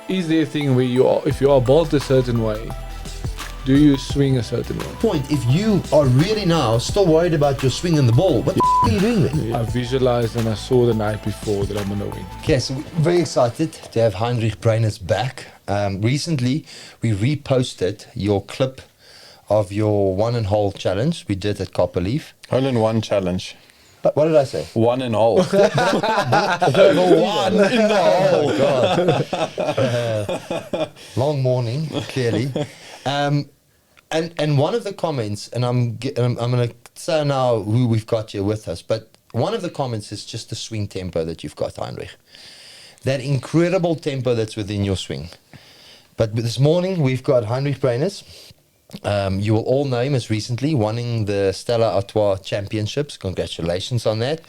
is there a thing where if you are bowled a certain way, do you swing a certain way? Point, if you are really now still worried about your swing in the ball, what the are you doing then? I visualized and I saw the night before that I'm going to win. Okay, so we're very excited to have Heinrich Bruiners back. Recently, we reposted your clip of your 1-and-hole challenge we did at Copper Leaf. Hole in one challenge. But what did I say? 1 and all. 1 in the hole. God. Long morning, clearly. And one of the comments, and I'm going to say now who we've got here with us, but one of the comments is just the swing tempo that you've got, Heinrich. That incredible tempo that's within your swing. But this morning we've got Heinrich Bruiners. You will all know him as recently winning the Stella Artois Championships. Congratulations on that.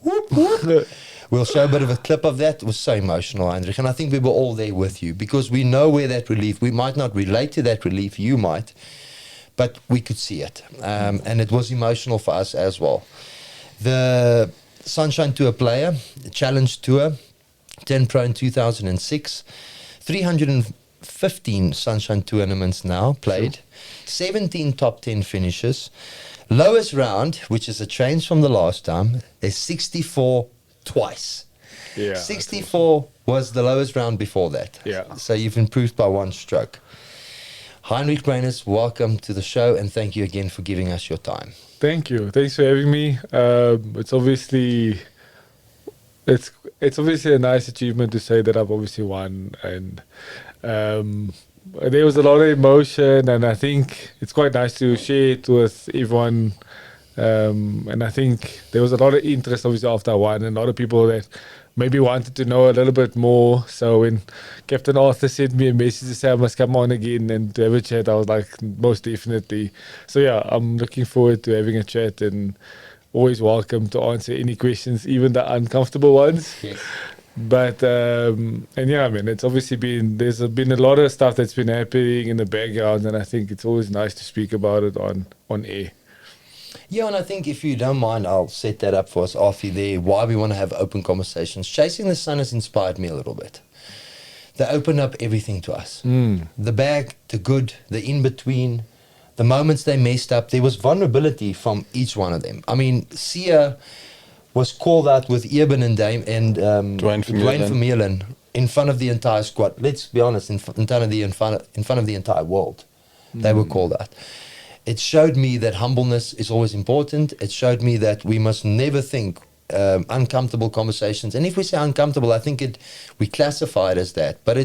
Whoop, whoop. We'll show a bit of a clip of that. It was so emotional, Heinrich, and I think we were all there with you because we know where that relief, we might not relate to that relief, you might, but we could see it. And it was emotional for us as well. The Sunshine Tour player, the Challenge Tour, 10 Pro in 2006, 315 Sunshine tournaments now played, 17 top 10 finishes. Lowest round, which is a change from the last time, is 64 twice. Yeah, 64 was the lowest round before that. Yeah. So you've improved by 1 stroke. Heinrich Bruiners, welcome to the show and thank you again for giving us your time. Thank you. Thanks for having me. It's obviously a nice achievement to say that I've obviously won, and there was a lot of emotion, and I think it's quite nice to share it with everyone. And I think there was a lot of interest obviously after I won, and a lot of people that maybe wanted to know a little bit more. So when Captain Arthur sent me a message to say I must come on again and to have a chat, I was like, most definitely. So yeah, I'm looking forward to having a chat, and always welcome to answer any questions, even the uncomfortable ones. Yes. But and yeah, I mean, it's obviously there's been a lot of stuff that's been happening in the background, and I think it's always nice to speak about it on air. Yeah, and I think if you don't mind, I'll set that up for us after there, why we want to have open conversations. Chasing the Sun has inspired me a little bit. They open up everything to us. The bad, the good, the in-between, the moments they messed up. There was vulnerability from each one of them. I mean, Sia was called out with Eben and Dwayne Vermeulen in front of the entire squad. Let's be honest, in front of the entire world. They were called out. It showed me that humbleness is always important. It showed me that we must never think uncomfortable conversations. And if we say uncomfortable, I think we classify it as that. But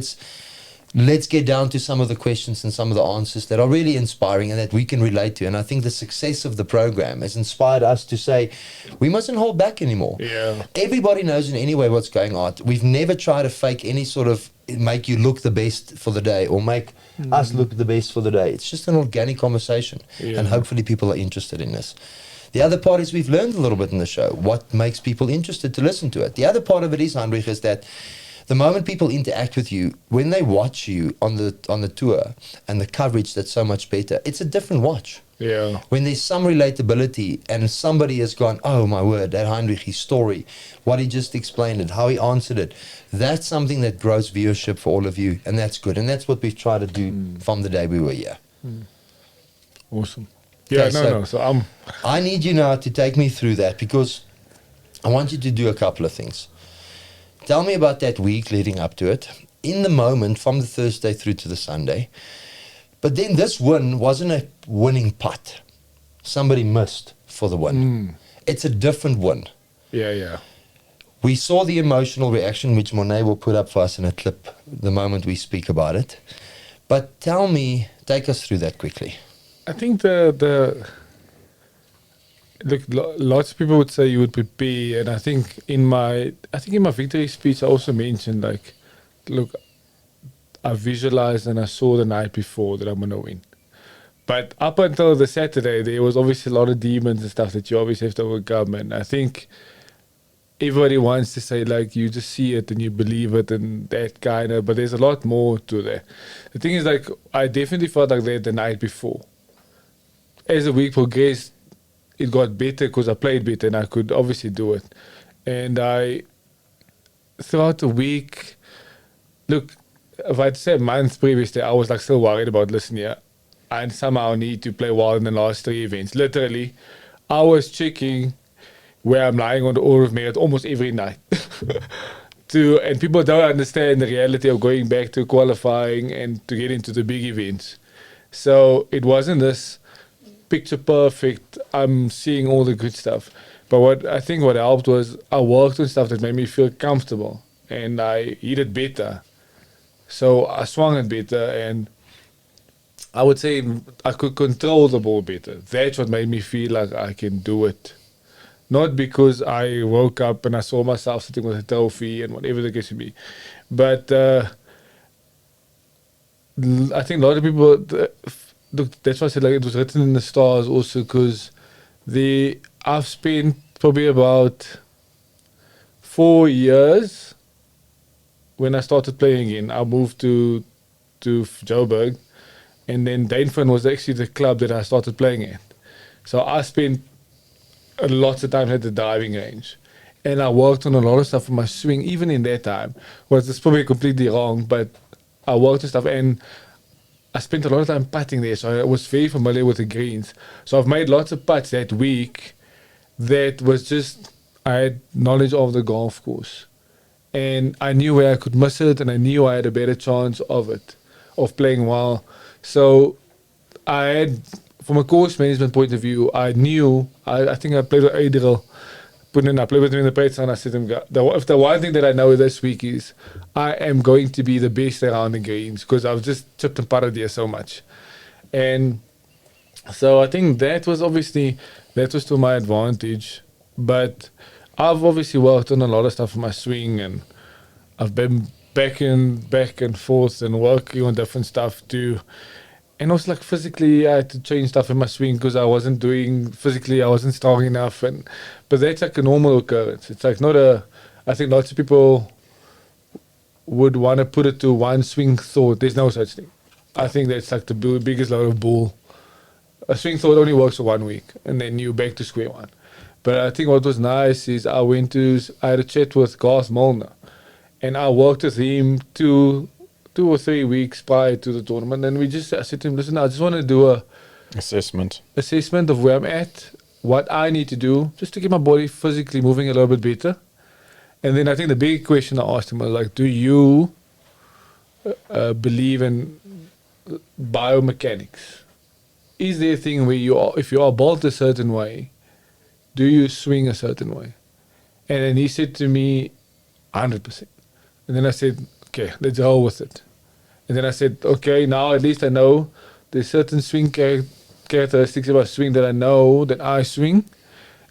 let's get down to some of the questions and some of the answers that are really inspiring and that we can relate to. And I think the success of the program has inspired us to say, we mustn't hold back anymore. Yeah. Everybody knows in any way what's going on. We've never tried to fake any sort of make you look the best for the day or make us look the best for the day. It's just an organic conversation. Yeah. And hopefully people are interested in this. The other part is we've learned a little bit in the show. What makes people interested to listen to it? The other part of it is, Heinrich, is that the moment people interact with you, when they watch you on the tour and the coverage that's so much better, it's a different watch. Yeah. When there's some relatability and somebody has gone, oh my word, that Heinrich, his story, what he just explained it, how he answered it, that's something that grows viewership for all of you, and that's good. And that's what we've tried to do from the day we were here. Awesome. Yeah, Okay, so I need you now to take me through that because I want you to do a couple of things. Tell me about that week leading up to it, in the moment from the Thursday through to the Sunday. But then this win wasn't a winning putt. Somebody missed for the win. It's a different win. Yeah. We saw the emotional reaction, which Monet will put up for us in a clip the moment we speak about it. But take us through that quickly. I think look, lots of people would say you would prepare, and I think in my victory speech I also mentioned, like, look, I visualized and I saw the night before that I'm gonna win. But up until the Saturday, there was obviously a lot of demons and stuff that you obviously have to overcome, and I think everybody wants to say, like, you just see it and you believe it and that kind of, but there's a lot more to that. The thing is, like, I definitely felt like that the night before. As the week progressed, it got better because I played better and I could obviously do it. And throughout the week, look, if I'd say months previously, I was like still worried about listening here. And somehow need to play well in the last 3 events. Literally, I was checking where I'm lying on the order of merit almost every night. And people don't understand the reality of going back to qualifying and to get into the big events. So it wasn't this picture perfect, I'm seeing all the good stuff. But what helped was I worked on stuff that made me feel comfortable and I hit it better. So I swung it better and I would say I could control the ball better. That's what made me feel like I can do it. Not because I woke up and I saw myself sitting with a trophy and whatever the case may be. But I think a lot of people, look, that's why I said like it was written in the stars also, because I've spent probably about 4 years when I started playing again. I moved to Joburg, and then Dainfern was actually the club that I started playing at. So I spent lots of time at the driving range. And I worked on a lot of stuff for my swing, even in that time. Well, it's probably completely wrong, but I worked on stuff and I spent a lot of time putting there. So I was very familiar with the greens. So I've made lots of putts that week that was just, I had knowledge of the golf course. And I knew where I could miss it, and I knew I had a better chance of it, of playing well. So I had, from a course management point of view, I knew, I think I played with Adriel, I played with him in the Pates, and I said to him, if the one thing that I know this week is I am going to be the best around the greens, because I've just chipped and putted there so much. And so I think that was to my advantage. But I've obviously worked on a lot of stuff for my swing, and I've been back and forth and working on different stuff too. And also like physically I had to change stuff in my swing because I wasn't strong enough. But that's like a normal occurrence. It's like I think lots of people would want to put it to one swing thought. There's no such thing. I think that's like the biggest load of bull. A swing thought only works for 1 week and then you're back to square one. But I think what was nice is I had a chat with Garth Molnar, and I worked with him 2 or 3 weeks prior to the tournament, and I said to him, listen, I just want to do a assessment of where I'm at, what I need to do just to get my body physically moving a little bit better. And then I think the big question I asked him was like, do you believe in biomechanics? Is there a thing where if you are bowled a certain way, do you swing a certain way? And then he said to me, 100%. And then I said, okay, let's roll with it. And then I said, okay, now at least I know there's certain swing characteristics about swing that I know that I swing.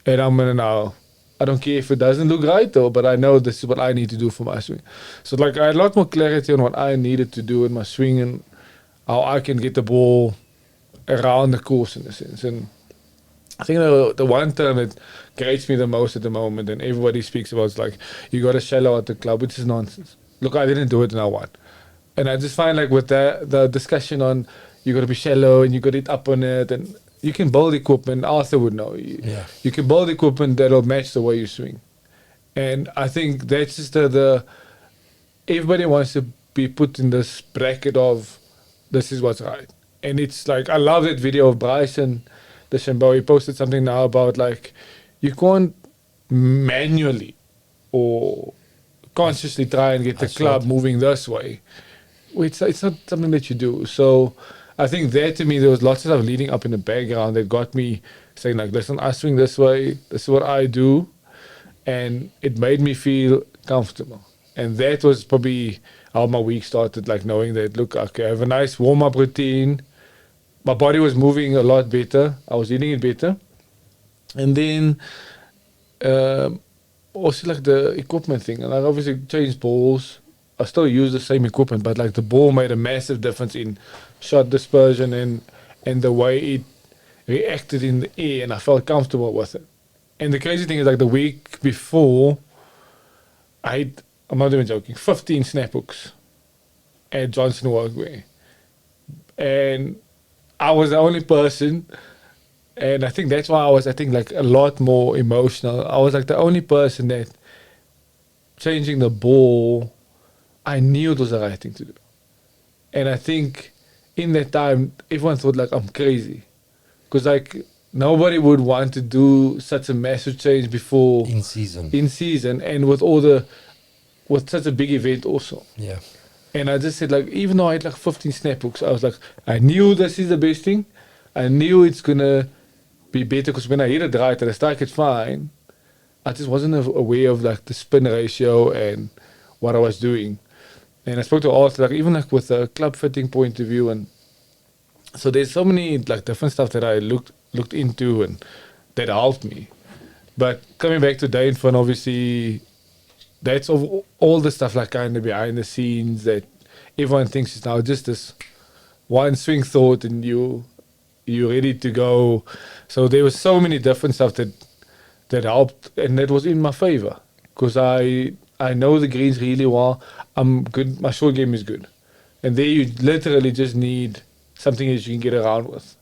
And I'm going to now, I don't care if it doesn't look right though, but I know this is what I need to do for my swing. So like I had a lot more clarity on what I needed to do in my swing and how I can get the ball around the course in a sense. And I think the one term that grates me the most at the moment, and everybody speaks about, is like, you got to shallow out the club, which is nonsense. Look, I didn't do it and I won. And I just find like with the discussion on you got to be shallow and you got to hit up on it, and you can build equipment, Arthur would know. You can build equipment that'll match the way you swing. And I think that's just everybody wants to be put in this bracket of this is what's right. And it's like, I love that video of Bryson DeChambeau. He posted something now about like, you can't manually or consciously try and get the club moving this way. It's not something that you do. So I think that to me, there was lots of stuff leading up in the background that got me saying like, listen, I swing this way. This is what I do. And it made me feel comfortable. And that was probably how my week started, like knowing that, look, okay, I have a nice warm-up routine. My body was moving a lot better. I was eating it better. And then also like the equipment thing. And I obviously changed balls. I still use the same equipment, but like the ball made a massive difference in shot dispersion and the way it reacted in the air, and I felt comfortable with it. And the crazy thing is like the week before, I'm not even joking, 15 snap hooks at Johnson Workwear. And I was the only person, and I think that's why I was like a lot more emotional. I was like the only person that changing the ball, I knew it was the right thing to do. And I think in that time, everyone thought like I'm crazy. Because like nobody would want to do such a massive change before In season. and with such a big event also. Yeah. And I just said like, even though I had like 15 snap hooks, I was like, I knew this is the best thing. I knew it's gonna be better because when I hit it right and I strike it fine, I just wasn't aware of like the spin ratio and what I was doing. And I spoke to Arthur, like even like with a club fitting point of view, and so there's so many like different stuff that I looked into and that helped me. But coming back to Dainfern, obviously, that's all the stuff like kind of behind the scenes that everyone thinks is now just this one swing thought and you're ready to go. So there was so many different stuff that helped, and that was in my favor because I know the greens really well. I'm good. My short game is good, and there you literally just need something that you can get around with.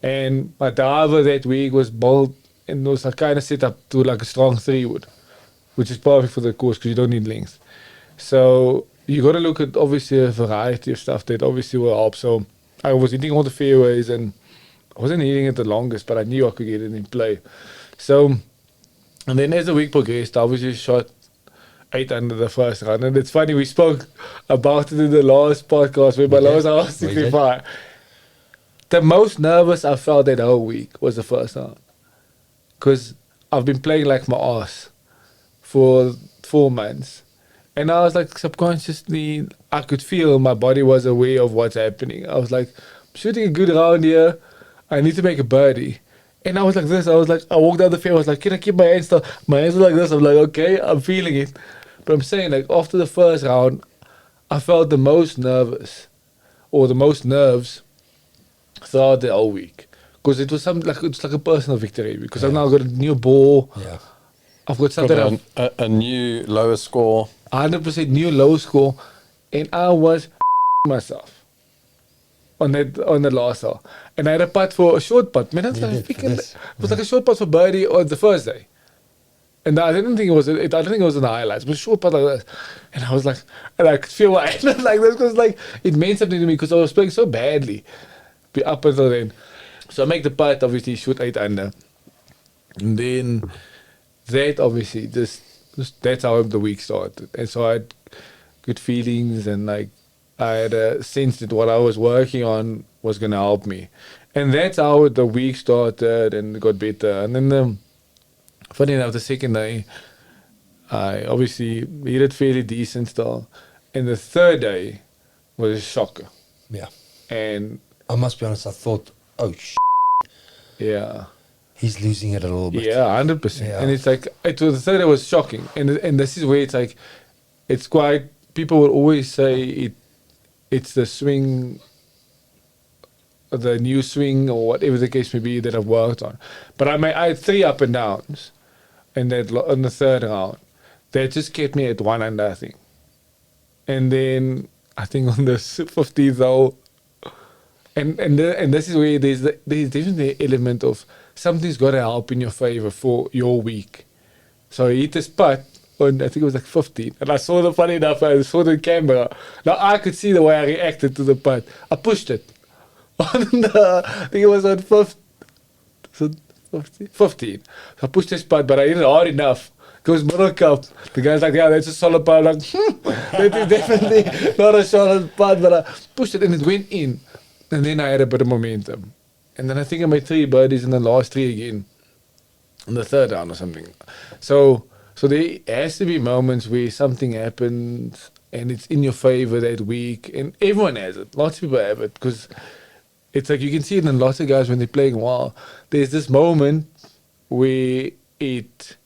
And my driver that week was bold and was like kind of set up to like a strong 3-wood, which is perfect for the course because you don't need length. So you got to look at obviously a variety of stuff that obviously will help. So I was hitting all the fairways and I wasn't hitting it the longest, but I knew I could get it in play. So, and then as the week progressed, I obviously shot 8 under the first round. And it's funny, we spoke about it in the last podcast where my lowest was 65. The most nervous I felt that whole week was the first round. Because I've been playing like my ass for 4 months. And I was like, subconsciously, I could feel my body was aware of what's happening. I was like, I'm shooting a good round here. I need to make a birdie. And I was like this. I walked down the field. I was like, can I keep my hands still? My hands were like this. I'm like, okay, I'm feeling it. But I'm saying, like, after the first round, I felt the most nervous or the most nerves throughout the whole week. Because it was something like, it's like a personal victory. Because I've now got a new ball. Yeah. I've got something. A new lower score. 100% new low score. And I was myself on the last hole. And I had a putt for a short putt. Man, it was like a short putt for birdie on the first day. And I didn't think it was. I don't think it was in the highlights. It was a short putt like this. And I was like, and I could feel my hand like this because like it meant something to me because I was playing so badly up until then. So I make the putt, obviously shoot 8 under, and then that obviously that's how the week started. And so I had good feelings and like I had a sense that what I was working on was gonna help me. And that's how the week started and it got better. And then funny enough, the second day, I obviously hit it fairly decent still. And the third day was a shocker. Yeah. And I must be honest, I thought, oh, yeah. He's losing it a little bit. Yeah, 100%. Yeah. And it's like, the third day was shocking. And this is where it's like, it's quite, people will always say it's the swing, the new swing or whatever the case may be that I've worked on. But I had 3 up and downs in the third round. That just kept me at 1 under, I think. And then I think on the 15th hole, and this is where there's definitely an element of something's got to help in your favor for your week. So I hit this putt on, I think it was like 15, and I saw funny enough, I saw the camera. Now I could see the way I reacted to the putt. I pushed it. I think it was on 15. So I pushed this putt, but I hit it hard enough. It was middle cup. The guy's like, yeah, that's a solid putt. I'm like, that is definitely not a solid putt, but I pushed it and it went in. And then I had a bit of momentum. And then I think I made 3 birdies in the last 3 again. In the third round or something. So there has to be moments where something happens and it's in your favor that week. And everyone has it. Lots of people have it. Because it's like you can see it in lots of guys when they're playing well. There's this moment where it's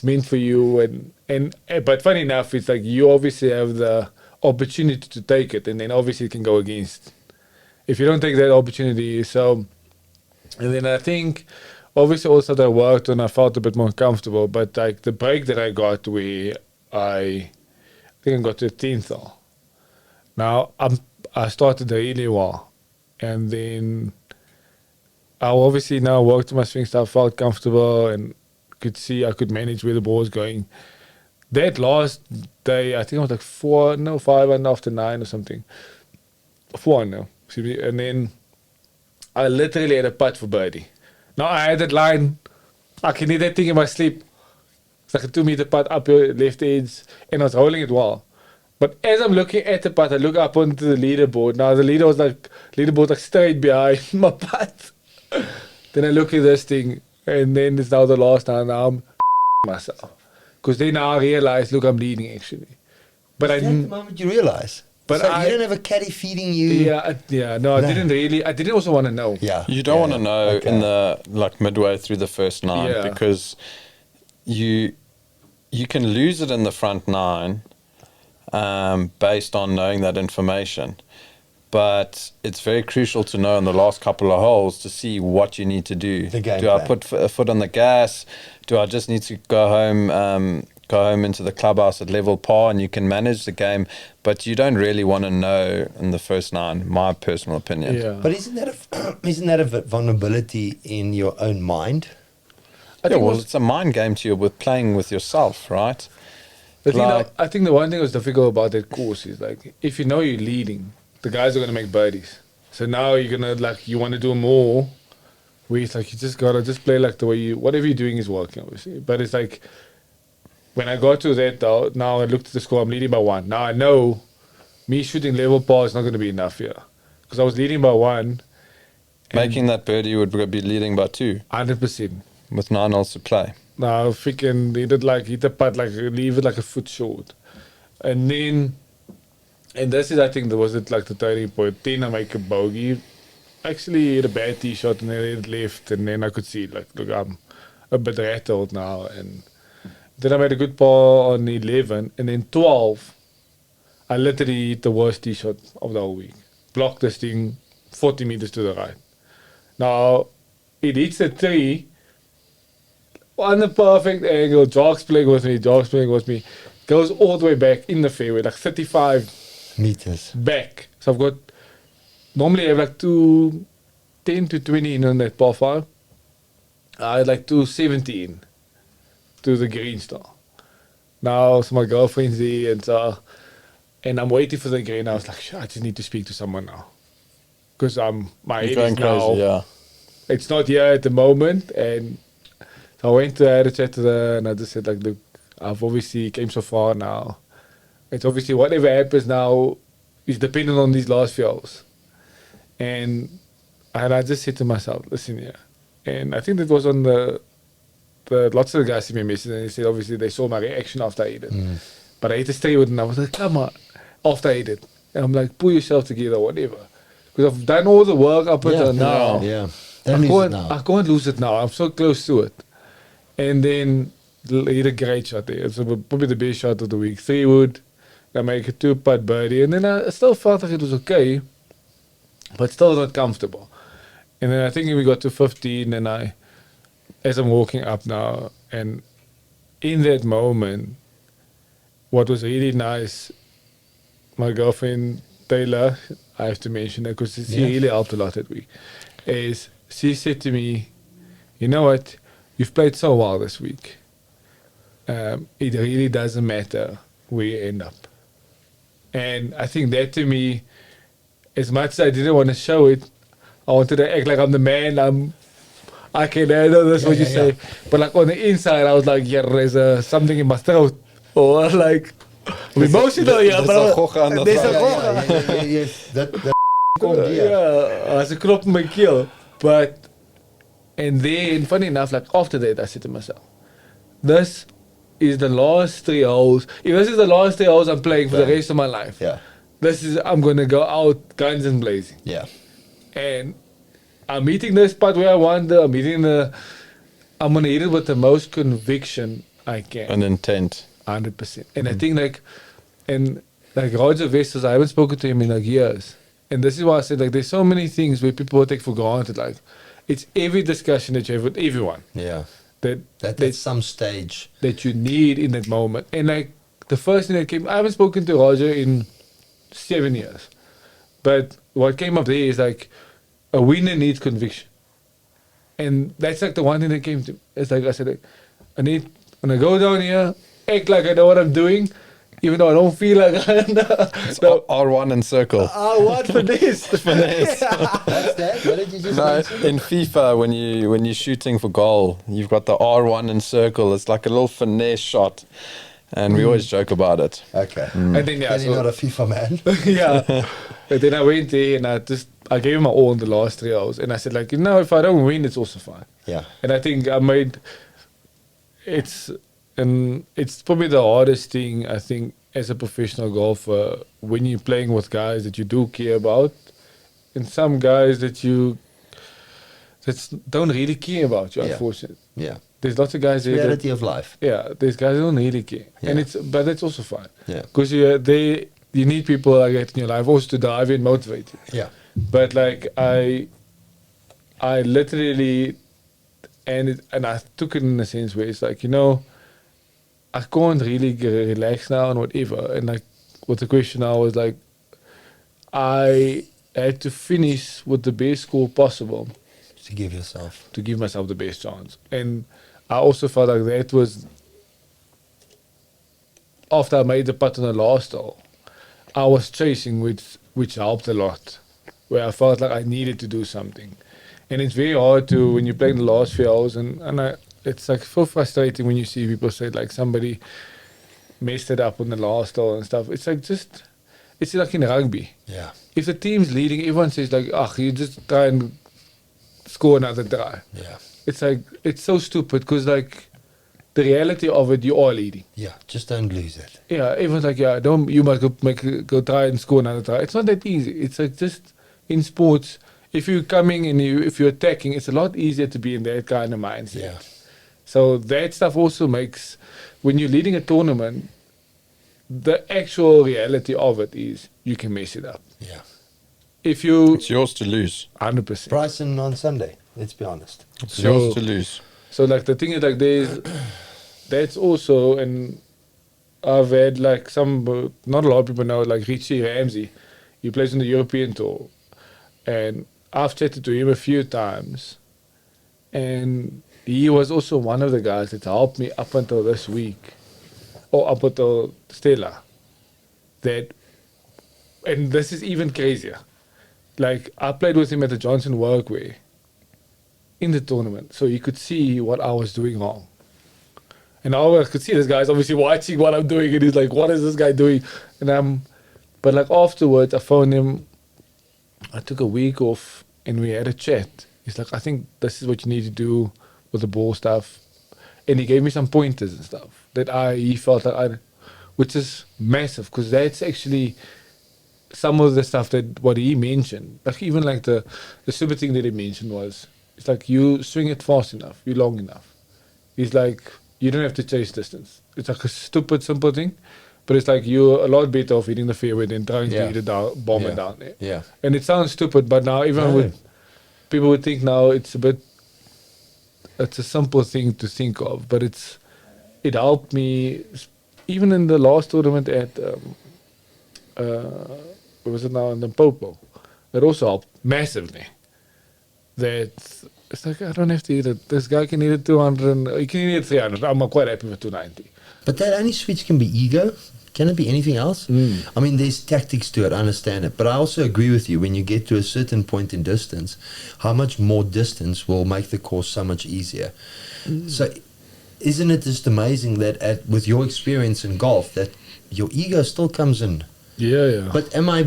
meant for you. But funny enough, it's like you obviously have the opportunity to take it, and then obviously it can go against if you don't take that opportunity. So, and then I think obviously also that I worked and I felt a bit more comfortable, but like the break that I got where I think I got to the 10th hole. Now I started really well, and then I obviously now worked on my swing stuff, felt comfortable and could see I could manage where the ball was going. that last day, I think I was like 5 and after 9 or something. 4 no, excuse me. And then I literally had a putt for birdie. Now I had that line. I can hit that thing in my sleep. It's like a 2-meter putt up your left edge, and I was holding it well. But as I'm looking at the putt, I look up onto the leaderboard. Now the leaderboard like straight behind my putt. Then I look at this thing, and then it's now the last time. Now I'm myself, because then I realize, look, I'm leading actually. But Is that the moment you realize? But so I- you don't have a caddy feeding you. no, I didn't really. I didn't also want to know. Yeah. You don't want to know Okay. in the like midway through the first 9 Yeah. because you can lose it in the front 9 based on knowing that information. But it's very crucial to know in the last couple of holes to see what you need to do. The game do I plan. put a foot on the gas? Do I just need to go home into the clubhouse at level par, and you can manage the game, but you don't really want to know in the first 9, my personal opinion. Yeah. But isn't that a vulnerability in your own mind? I Yeah, think well, was- it's a mind game to you with playing with yourself, right? I think the one thing that was difficult about that course is like, if you know you're leading, the guys are gonna make birdies. So now you're gonna you want to do more. Where it's like you just gotta play like the way whatever you're doing is working, obviously. But it's like when I got to that, now I looked at the score. I'm leading by 1. Now I know me shooting level par is not gonna be enough here, because I was leading by 1, Making that birdie would be leading by 2 100%. with 9 holes to play. Now freaking hit the putt leave it like a foot short, and this is, I think, that was it like the turning point. Then I make a bogey, actually hit a bad tee shot and then hit it left, and then I could see like, look, I'm a bit rattled now. And then I made a good par on 11, and then 12 I literally hit the worst tee shot of the whole week. Blocked this thing 40 meters to the right. Now it hits a tree on the perfect angle. Jock's playing with me. Goes all the way back in the fairway, like 35 Meters. back. So I've got, normally I have like 10 to 20 in on that par 5. I had like 217 to the green star. Now, so my girlfriend's there, and I'm waiting for the green. I was like, I just need to speak to someone now. Because my You're head going is now, crazy, yeah. it's not here at the moment. And so I went to had a chat to her, and I just said, like, look, I've obviously came so far now. It's obviously whatever happens now is dependent on these last few hours. And I just said to myself, listen here. And I think that was on the lots of the guys sent me a message, and they said obviously they saw my reaction after I ate it. But I hit a straight with it, and I was like, come on, after I ate it. And I'm like, pull yourself together, whatever. Because I've done all the work up until now. Yeah. I Don't lose it can't, now. I can't lose it now. I'm so close to it. And then he had a great shot there. It's probably the best shot of the week. 3 wood. I make a 2-putt birdie. And then I still felt like it was okay, but still not comfortable. And then I think we got to 15, and as I'm walking up now, and in that moment, what was really nice, my girlfriend, Taylor, I have to mention her because she really helped a lot that week, is she said to me, you know what, you've played so well this week. It really doesn't matter where you end up. And I think that to me, as much as I didn't want to show it, I wanted to act like I'm the man, I can handle this, what you say. But like on the inside, I was like, yeah, there's something in my throat. Or like, I'm emotional, yeah, there's but a gogga aan de there's a throat. gogga. Yes, that komt hier. Yeah, as a knop in my keel. But, and then, funny enough, like after that, I said to myself, this is the last 3 holes. If this is the last 3 holes I'm playing for the rest of my life, Yeah. I'm going to go out guns and blazing. Yeah. And I'm hitting the spot where I want. I'm going to hit it with the most conviction I can. An intent. 100%. And I think like Roger Vesters, I haven't spoken to him in like years. And this is why I said like there's so many things where people take for granted. Like it's every discussion that you have with everyone Yeah. that At some stage. that you need in that moment. And like the first thing that came, I haven't spoken to Roger in 7 years. But what came up there is like a winner needs conviction. And that's like the one thing that came to me. It's like I said, like, I'm gonna go down here act like I know what I'm doing, even though I don't feel like I know. So, R1 and circle. what for this? Finesse. What's that? What did you just No, mention? in FIFA, when you're shooting for goal, you've got the R1 and circle. It's like a little finesse shot, and we always joke about it. Okay. And then Is he not a FIFA man? yeah. But then I went there and I gave him my all in the last 3 hours, and I said like, if I don't win, it's also fine. Yeah. And I think it's probably the hardest thing, I think, as a professional golfer, when you're playing with guys that you do care about, and some guys that don't really care about you, Yeah. unfortunately. Yeah. There's lots of guys there Reality of life. there's guys who don't really care. Yeah. But that's also fine. Yeah. Because you need people like that in your life also to drive you and motivate you. Yeah. But like I literally, and I took it in a sense where it's like, I can't really relax now and whatever. And like, with the question now was like, I had to finish with the best score possible To give yourself. to give myself the best chance. And I also felt like that was, after I made the putt on the last hole, I was chasing, which helped a lot, where I felt like I needed to do something. And it's very hard to, when you're playing the last few hours, and it's like so frustrating when you see people say like somebody messed it up on the last hole and stuff. It's like it's like in rugby. Yeah. If the team's leading, everyone says like, you just try and score another try. Yeah. It's like, it's so stupid because like the reality of it, you are leading. Yeah. Just don't lose it. Yeah, everyone's like, you must go try and score another try. It's not that easy. It's like just in sports, if you're coming and if you're attacking, it's a lot easier to be in that kind of mindset. Yeah. So that stuff also makes, when you're leading a tournament, the actual reality of it is you can mess it up. Yeah. If you, It's yours to lose. 100%. Bryson on Sunday. Let's be honest. It's So- yours to lose. So like the thing is like that's also, and I've had like not a lot of people know, like Richie Ramsey, he plays on the European tour, and I've chatted to him a few times, and he was also one of the guys that helped me up until this week, or up until Stella, and this is even crazier. Like I played with him at the Johnson Workway in the tournament, so he could see what I was doing wrong. And I could see this guy's obviously watching what I'm doing, and he's like, "What is this guy doing?" And but like afterwards, I phoned him. I took a week off, and we had a chat. He's like, "I think this is what you need to do with the ball stuff," and he gave me some pointers and stuff that he felt like which is massive because that's actually some of the stuff that what he mentioned. Like even like the super thing that he mentioned was, it's like you swing it fast enough, you long enough. He's like, you don't have to chase distance. It's like a stupid, simple thing, but it's like you're a lot better off hitting the fairway than trying to hit it down, bomb it down there. Yeah. And it sounds stupid, but now even people would think now it's a simple thing to think of, but it helped me even in the last tournament at what was it now in the Popo. It also helped massively. That it's like I don't have to hit it. This guy can hit it 200 and he can hit it 300. I'm quite happy with 290. But that only switch can be ego. Can it be anything else? I mean, there's tactics to it. I understand it. But I also agree with you. When you get to a certain point in distance, how much more distance will make the course so much easier. So isn't it just amazing that with your experience in golf, that your ego still comes in? Yeah. But am I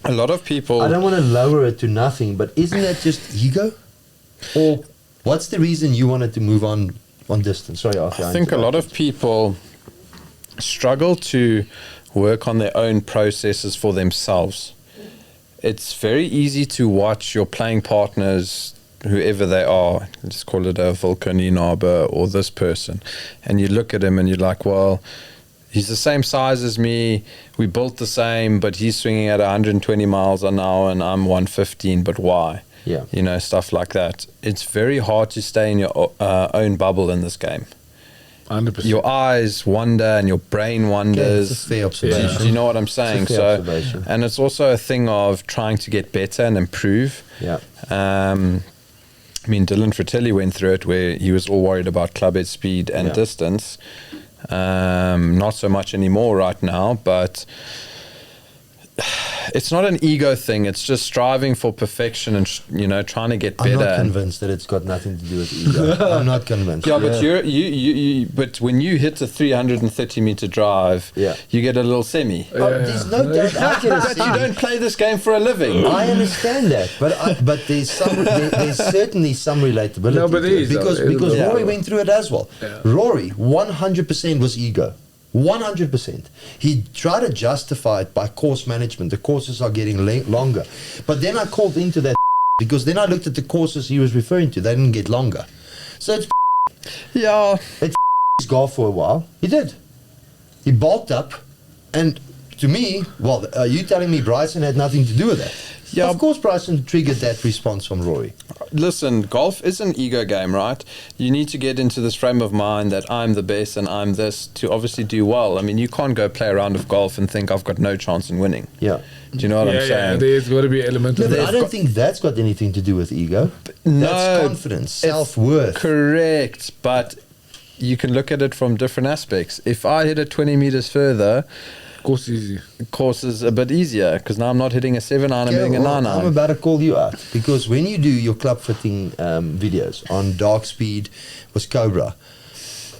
A lot of people. I don't want to lower it to nothing, but isn't that just ego? Or what's the reason you wanted to move on distance? Sorry, Arthur. I think a lot of people struggle to work on their own processes for themselves. It's very easy to watch your playing partners, whoever they are, let's call it a Vulcaninaber or this person, and you look at him and you're like, well, he's the same size as me, we built the same, but he's swinging at 120 miles an hour and I'm 115, but why? Yeah. You know, stuff like that. It's very hard to stay in your own bubble in this game. 100%. Your eyes wander and your brain wanders. It's a fair observation. Do you know what I'm saying? It's a fair observation. And it's also a thing of trying to get better and improve. Yeah. I mean, Dylan Fratelli went through it where he was all worried about club head speed and distance. Not so much anymore right now, but it's not an ego thing. It's just striving for perfection and trying to get better. I'm not convinced that it's got nothing to do with ego. I'm not convinced. Yeah, but but when you hit a 330-meter drive, you get a little semi. There's no doubt I get a But you don't play this game for a living. I understand that, but there's certainly some relatability. No, but to there it is, because Rory went through it as well. Yeah. Rory 100% was ego. 100%. He tried to justify it by course management. The courses are getting longer. But then I called into that because then I looked at the courses he was referring to. They didn't get longer. So it's it's golf for a while. He did. He bulked up. And to me, well, are you telling me Bryson had nothing to do with that? Yeah. Of course Bryson triggered that response from Rory. Listen, golf is an ego game, right? You need to get into this frame of mind that I'm the best and I'm this to obviously do well. I mean, you can't go play a round of golf and think I've got no chance in winning. Yeah. Do you know what I'm saying? Yeah, there's got to be an element of But that. I don't think that's got anything to do with ego. That's confidence, self-worth. Correct, but you can look at it from different aspects. If I hit it 20 meters further, course is a bit easier because now I'm not hitting a 7-iron, I'm hitting a 9-iron. I'm about to call you out because when you do your club fitting videos on Dark Speed was Cobra,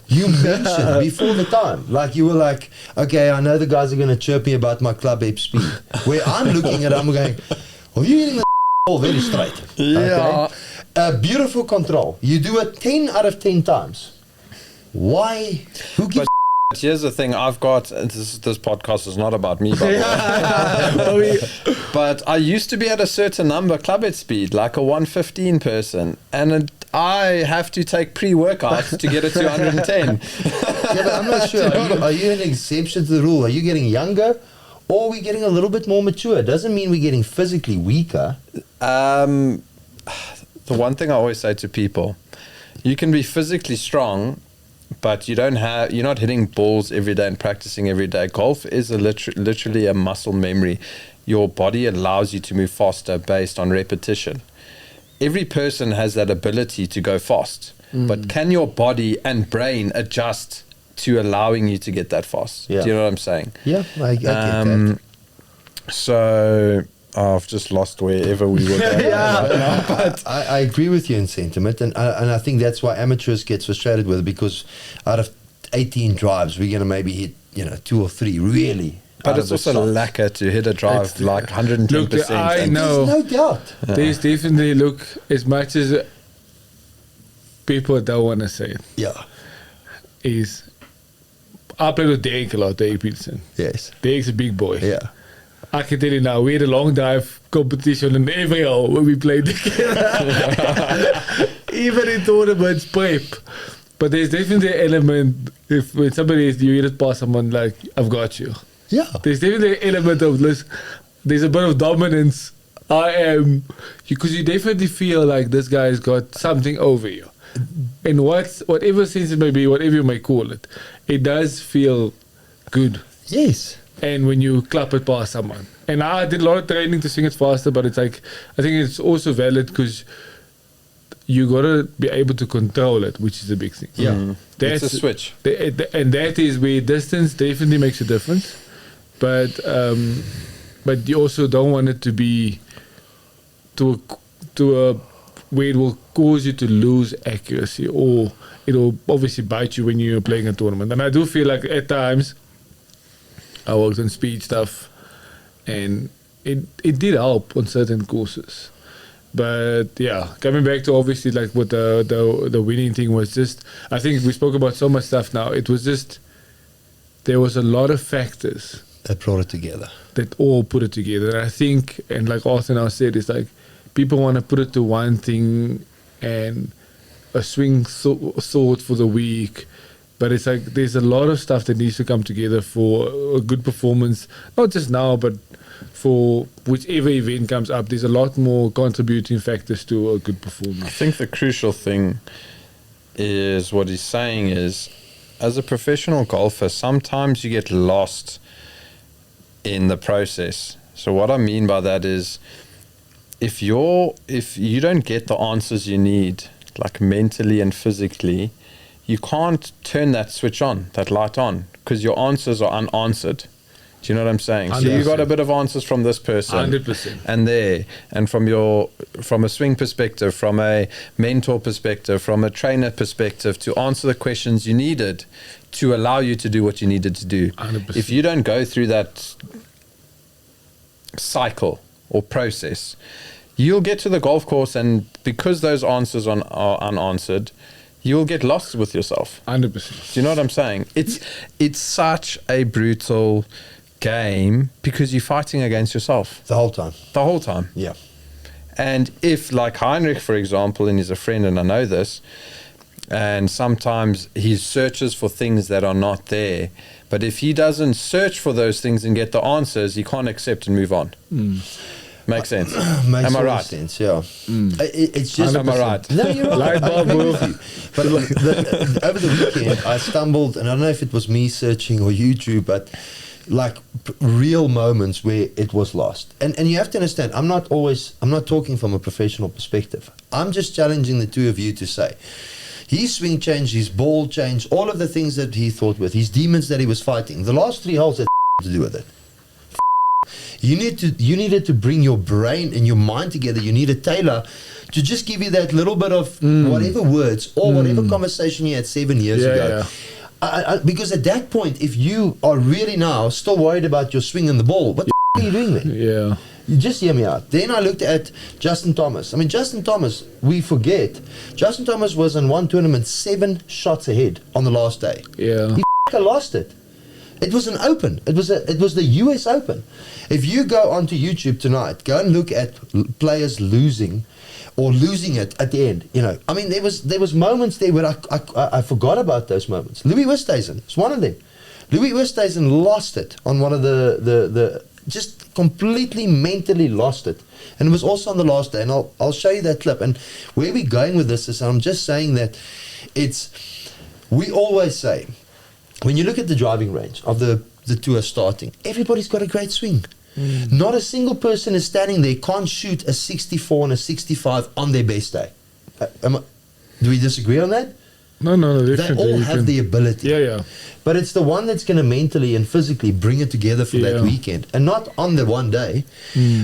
you mentioned before the time, like you were like, okay, I know the guys are going to chirp me about my club head speed. Where I'm looking at it, I'm going, well, you're hitting the ball very straight. Yeah. Okay? Beautiful control. You do it 10 out of 10 times. Why? Who gives Here's the thing, I've got this podcast is not about me, by the way. But I used to be at a certain number club head speed, like a 115 person, and I have to take pre-workouts to get it to 110. Yeah, but I'm not sure. Are you an exception to the rule? Are you getting younger, or are we getting a little bit more mature? It doesn't mean we're getting physically weaker. The one thing I always say to people, you can be physically strong, but you're not hitting balls every day and practicing every day. Golf is literally a muscle memory. Your body allows you to move faster based on repetition. Every person has that ability to go fast, but can your body and brain adjust to allowing you to get that fast? Yeah. Do you know what I'm saying? Yeah, I get that. So I've just lost wherever we were going. But I agree with you in sentiment, and I think that's why amateurs get frustrated with it, because out of 18 drives, we're going to maybe hit 2 or 3 really. But it's also lacquer to hit a drive like 110%. Look, I know. There's no doubt. There's definitely, look, as much as people don't want to say it, is I played with Derek a lot, Derek Peterson. Yes. Derek's a big boy. Yeah. I can tell you now, we had a long dive competition in every hole when we played together. Even in tournaments, prep. But there's definitely an element, when somebody is, you hit it past someone, like, I've got you. Yeah. There's definitely an element of this. There's a bit of dominance. Because you definitely feel like this guy's got something over you. And whatever sense it may be, whatever you may call it, it does feel good. Yes. And when you clap it past someone. And I did a lot of training to swing it faster, but it's like, I think it's also valid because you got to be able to control it, which is the big thing. Yeah. It's a switch. And that is where distance definitely makes a difference. But you also don't want it to be to a where it will cause you to lose accuracy, or it will obviously bite you when you're playing a tournament. And I do feel like at times I worked on speed stuff, and it did help on certain courses. But yeah, coming back to obviously like what the winning thing was, just I think we spoke about so much stuff now. It was just there was a lot of factors that brought it together. That all put it together. And I think, and like Arthur now said, it's like people want to put it to one thing and a swing thought for the week. But it's like there's a lot of stuff that needs to come together for a good performance, not just now, but for whichever event comes up. There's a lot more contributing factors to a good performance. I think the crucial thing is what he's saying is, as a professional golfer, sometimes you get lost in the process. So what I mean by that is, if you don't get the answers you need, like mentally and physically, you can't turn that switch on, that light on, because your answers are unanswered. Do you know what I'm saying? 100%. So you got a bit of answers from this person, 100%, and there, and from a swing perspective, from a mentor perspective, from a trainer perspective, to answer the questions you needed to allow you to do what you needed to do. 100%. If you don't go through that cycle or process, you'll get to the golf course, and because those answers are unanswered, you'll get lost with yourself. 100%. Do you know what I'm saying? It's such a brutal game because you're fighting against yourself The whole time. the whole time. Yeah. And if, like Heinrich, for example, and he's a friend and I know this, and sometimes he searches for things that are not there, but if he doesn't search for those things and get the answers, he can't accept and move on. Makes sense. Makes Am I all right? sense, yeah. It's just... Am I right? No, you're right. Light bulb I agree move. with you. But like over the weekend, I stumbled, and I don't know if it was me searching or YouTube, but like real moments where it was lost. And you have to understand, I'm not talking from a professional perspective. I'm just challenging the two of you to say, his swing change, his ball change, all of the things that he thought with, his demons that he was fighting, the last 3 holes had to do with it. You needed to bring your brain and your mind together. You needed Taylor to just give you that little bit of whatever words or whatever conversation you had 7 years ago. Yeah. Because at that point, if you are really now still worried about your swing and the ball, what the are you doing there? Yeah. You just hear me out. Then I looked at Justin Thomas. I mean, Justin Thomas, we forget. Justin Thomas was in one tournament 7 shots ahead on the last day. Yeah. He lost it. It was an open. It was the US Open. If you go onto YouTube tonight, go and look at players losing or losing it at the end. You know, I mean, there was moments there where I forgot about those moments. Louis Oosthuizen is one of them. Louis Oosthuizen lost it on one of the just completely mentally lost it, and it was also on the last day. And I'll show you that clip. And where we're going with this is, I'm just saying that we always say, when you look at the driving range of the tour starting, everybody's got a great swing. Not a single person is standing there, can't shoot a 64 and a 65 on their best day. Do we disagree on that? No, They definitely. all have the ability. Yeah. But it's the one that's going to mentally and physically bring it together for that Yeah. weekend, and not on the one day.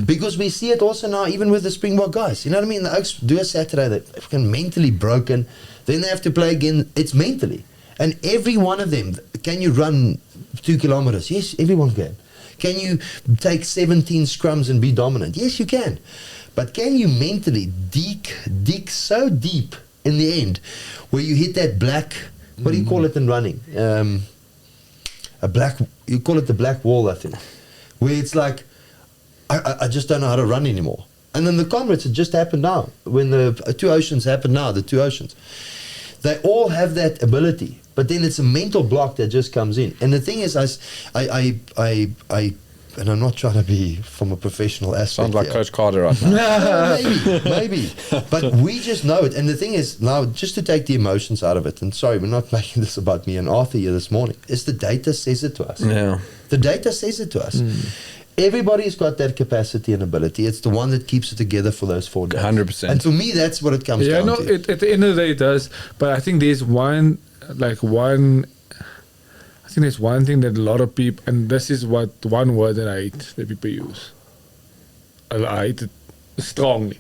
Because we see it also now, even with the Springbok guys. You know what I mean? The Oaks do a Saturday, they're fucking mentally broken. Then they have to play again. It's mentally. And every one of them, can you run 2 kilometers? Yes, everyone can. Can you take 17 scrums and be dominant? Yes, you can. But can you mentally dig so deep in the end where you hit that black, what do you call it in running? You call it the black wall, I think. Where it's like, I just don't know how to run anymore. And then the Comrades, it just happened now. When the two oceans happened now, the 2 oceans. They all have that ability. But then it's a mental block that just comes in. And the thing is, and I'm not trying to be from a professional aspect. Sounds like here. Coach Carter right now. Maybe. But we just know it. And the thing is, now, just to take the emotions out of it, and sorry, we're not making this about me and Arthur here this morning, is the data says it to us. Yeah. The data says it to us. Everybody's got that capacity and ability. It's the one that keeps it together for those 4 days. 100%. And for me, that's what it comes down to. At the end of the day, it does. But I think there's one thing that a lot of people, and this is one word that I hate that people use. I hate it strongly.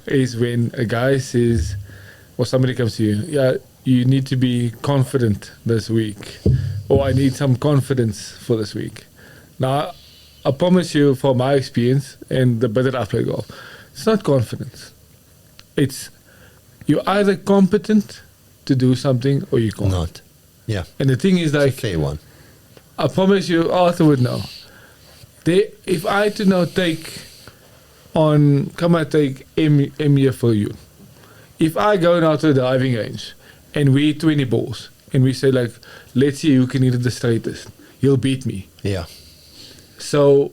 Is when a guy says, or somebody comes to you, yeah, you need to be confident this week, or I need some confidence for this week. Now, I promise you, from my experience and the bit that I play golf, it's not confidence. It's you're either competent to do something or you can't. Not. Yeah. And the thing is, It's a like, fair one. I promise you, Arthur would know. If I had to now come and take M here for you. If I go now to the driving range and we hit 20 balls and we say, like, let's see who can hit it the straightest, he'll beat me. Yeah. So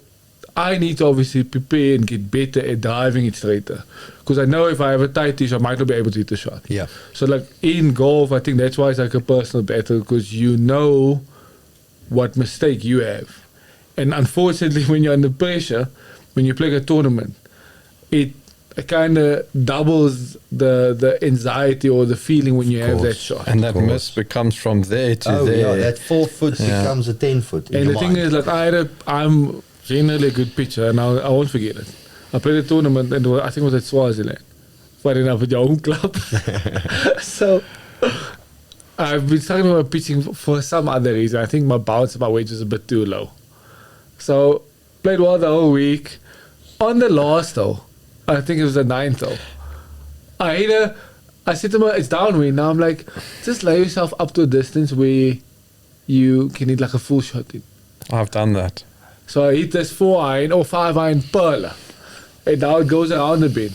I need to obviously prepare and get better at driving it straighter. Because I know if I have a tight tee, I might not be able to hit the shot. Yeah. So like in golf, I think that's why it's like a personal battle, because you know what mistake you have. And unfortunately, when you're under pressure, when you play a tournament, it kind of doubles the anxiety or the feeling when you have that shot. And that miss becomes from there to Oh, there. yeah, that 4 foot becomes a 10 foot. And the thing is, like, I'm generally a good pitcher, and I won't forget it. I played a tournament, and I think it was at Swaziland. Funny enough, with your home club. So I've been talking about pitching for some other reason. I think my bounce, my wedge was a bit too low. So played well the whole week. On the last though, I think it was the 9th though, I said to him, it's downwind. Now I'm like, just lay yourself up to a distance where you can hit like a full shot in. I've done that. So I hit this 4-iron or 5-iron pearler. And now it goes around the bend.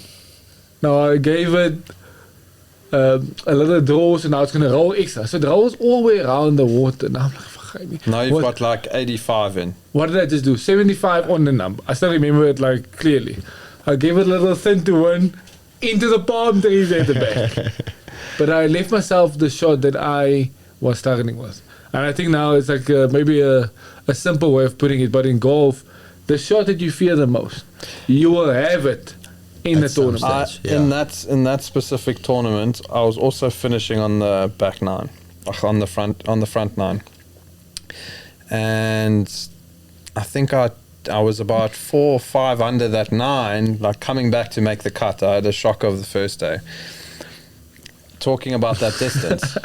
Now I gave it a little draw, so now it's going to roll extra. So it rolls all the way around the water. Now I'm like, fuck. Now you've got like 85 in. What did I just do? 75 on the number. I still remember it like clearly. I gave it a little thin to one into the palm trees at the back. But I left myself the shot that I was struggling with. And I think now it's like maybe a simple way of putting it. But in golf, the shot that you fear the most, you will have it in the tournament. In that specific tournament, I was also finishing on the back 9, on the front 9. And I think I was about 4 or 5 under that 9, like coming back to make the cut. I had a shock of the first day. Talking about that distance,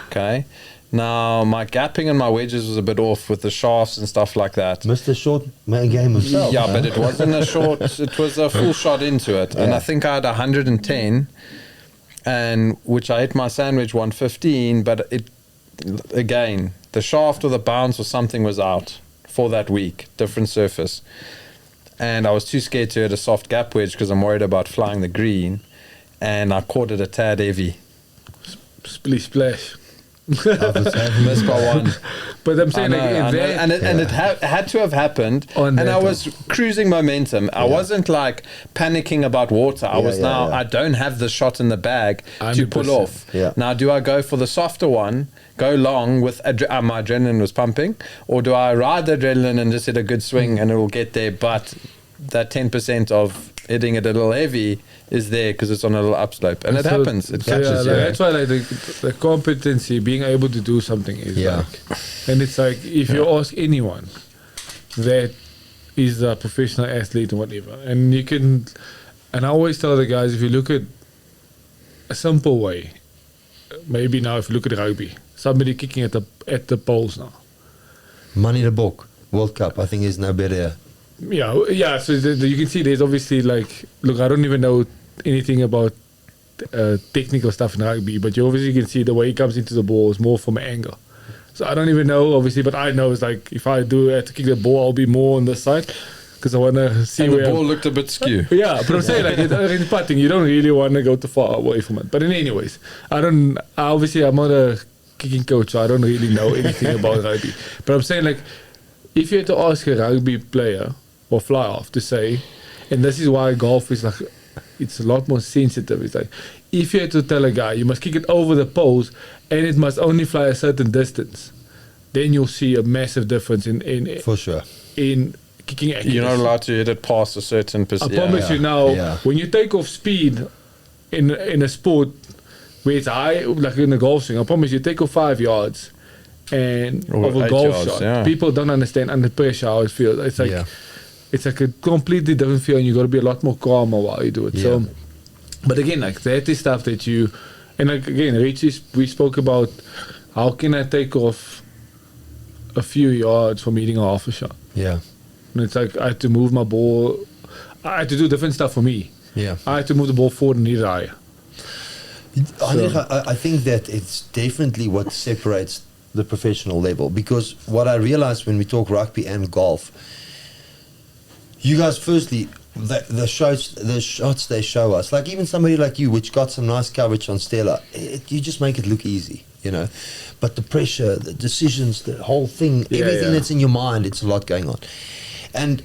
okay? Now, my gapping and my wedges was a bit off with the shafts and stuff like that. Mr. Short man game himself. Yeah, but it wasn't a short, it was a full shot into it. And I think I had 110, and which I hit my sandwich 115, but it, again, the shaft or the bounce or something was out for that week, different surface. And I was too scared to hit a soft gap wedge because I'm worried about flying the green, and I caught it a tad heavy. Splish splash. Missed by 1. But I'm saying, it had to have happened, and I was cruising momentum. I wasn't like panicking about water. I was I don't have the shot in the bag to pull off. Now, do I go for the softer one, go long with my adrenaline was pumping, or do I ride the adrenaline and just hit a good swing and it will get there, but that 10% of hitting it a little heavy is there because it's on a little upslope, and it happens. It catches you. That's why like the competency, being able to do something is like, and it's like if you ask anyone that is a professional athlete or whatever, and you can, and I always tell the guys, if you look at a simple way, maybe now if you look at rugby, somebody kicking at the poles now, Money in the Book, World Cup, I think is no better. Yeah. So you can see there's obviously like, look, I don't even know anything about technical stuff in rugby, but you obviously can see the way he comes into the ball is more from an angle. So I don't even know, obviously, but I know it's like if I have to kick the ball, I'll be more on this side because I want to see and where the ball looked a bit skew. Yeah, but I'm saying like in putting, you don't really want to go too far away from it. But anyways, I'm not a kicking coach, so I don't really know anything about rugby. But I'm saying like, if you had to ask a rugby player or fly off to say, and this is why golf is like, it's a lot more sensitive. It's like, if you had to tell a guy, you must kick it over the poles and it must only fly a certain distance, then you'll see a massive difference in for sure in kicking accuracy. You're not allowed to hit it past a certain percent. I promise you now, when you take off speed in a sport where it's high, like in a golf swing, I promise you take off 5 yards and of a golf shot. People don't understand under pressure how it feels. It's like it's like a completely different feel, and you got to be a lot more calmer while you do it. So, but again, like that is stuff that you, and like again, Richie, we spoke about how can I take off a few yards from hitting a half a shot. Yeah, and it's like I had to move my ball. I had to do different stuff for me. Yeah, I had to move the ball forward and hit it higher. I think that it's definitely what separates the professional level, because what I realized when we talk rugby and golf, you guys, firstly, the shots they show us, like even somebody like you, which got some nice coverage on Stella, you just make it look easy, you know. But the pressure, the decisions, the whole thing, everything that's in your mind, it's a lot going on. And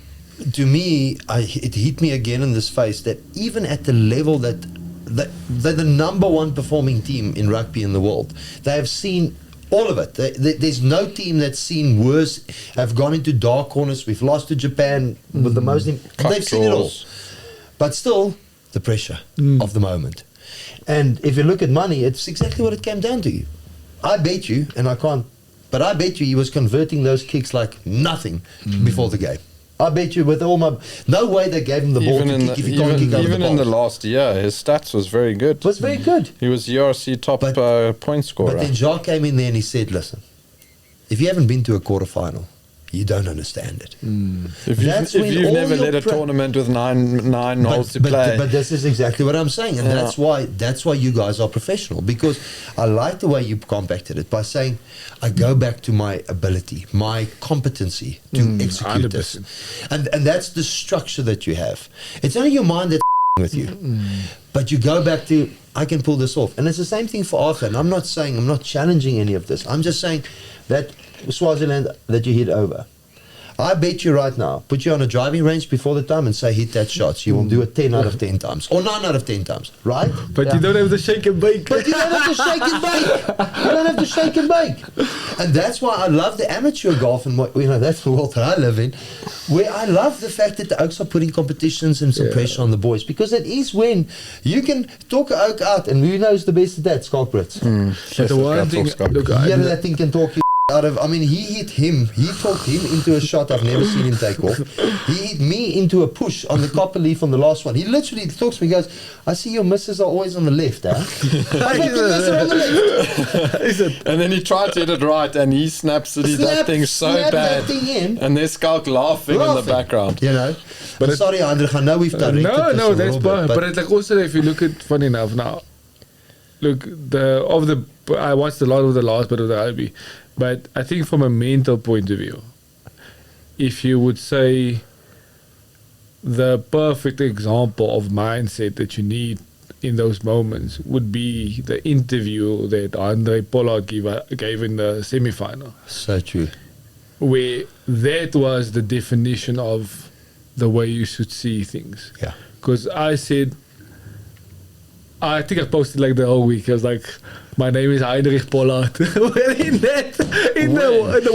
to me, it hit me again in this face that even at the level that they're the number 1 performing team in rugby in the world, they have seen all of it. There's no team that's seen worse, have gone into dark corners. We've lost to Japan with the most. They've seen it all. But still, the pressure of the moment. And if you look at money, it's exactly what it came down to. I bet you, and I can't, but I bet you he was converting those kicks like nothing before the game. I bet you with all my... No way they gave him the ball to kick if he can't kick over the Even in the box. last year, his stats was very good. It was very good. He was URC top point scorer. But then Jacques came in there and he said, listen, if you haven't been to a quarterfinal, you don't understand it. If you've never led a tournament with nine holes to play. But this is exactly what I'm saying. And that's why you guys are professional. Because I like the way you compacted it by saying, I go back to my ability, my competency to execute 100%. this. And that's the structure that you have. It's only your mind that's with you. But you go back to, I can pull this off. And it's the same thing for Arthur. And I'm not challenging any of this. I'm just saying that Swaziland that you hit over. I bet you right now, put you on a driving range before the time and say hit that shot. You will do it 10 out of 10 times or 9 out of 10 times, right? But you don't have the shake and bake. But you don't have to shake and bake. You don't have to shake and bake. And that's why I love the amateur golf, and that's the world that I live in, where I love the fact that the Oaks are putting competitions and some pressure on the boys, because it is when you can talk an Oak out, and who knows the best at that? Scott Brits. But the one thing, look, That thing can talk you out of. I mean, he talked him into a shot I've never seen him take off. He hit me into a push on the copper leaf on the last one. He literally talks to me, he goes, I see your misses are always on the left, huh? I think your misses are on the left. And then he tried to hit it right, and he snaps that thing so bad. That thing in. And there's Skalk laughing in the background. You know. But sorry, Heinrich, I know we've directed no, this that's a little bit, but it's like also, if you look at, funny enough now, look, I watched a lot of the last bit of the rugby, but I think from a mental point of view, if you would say the perfect example of mindset that you need in those moments would be the interview that Andre Pollard gave in the semi-final. So true. Where that was the definition of the way you should see things. Yeah. Because I said, I think I posted like the whole week. I was like, my name is Heinrich Pollard. in the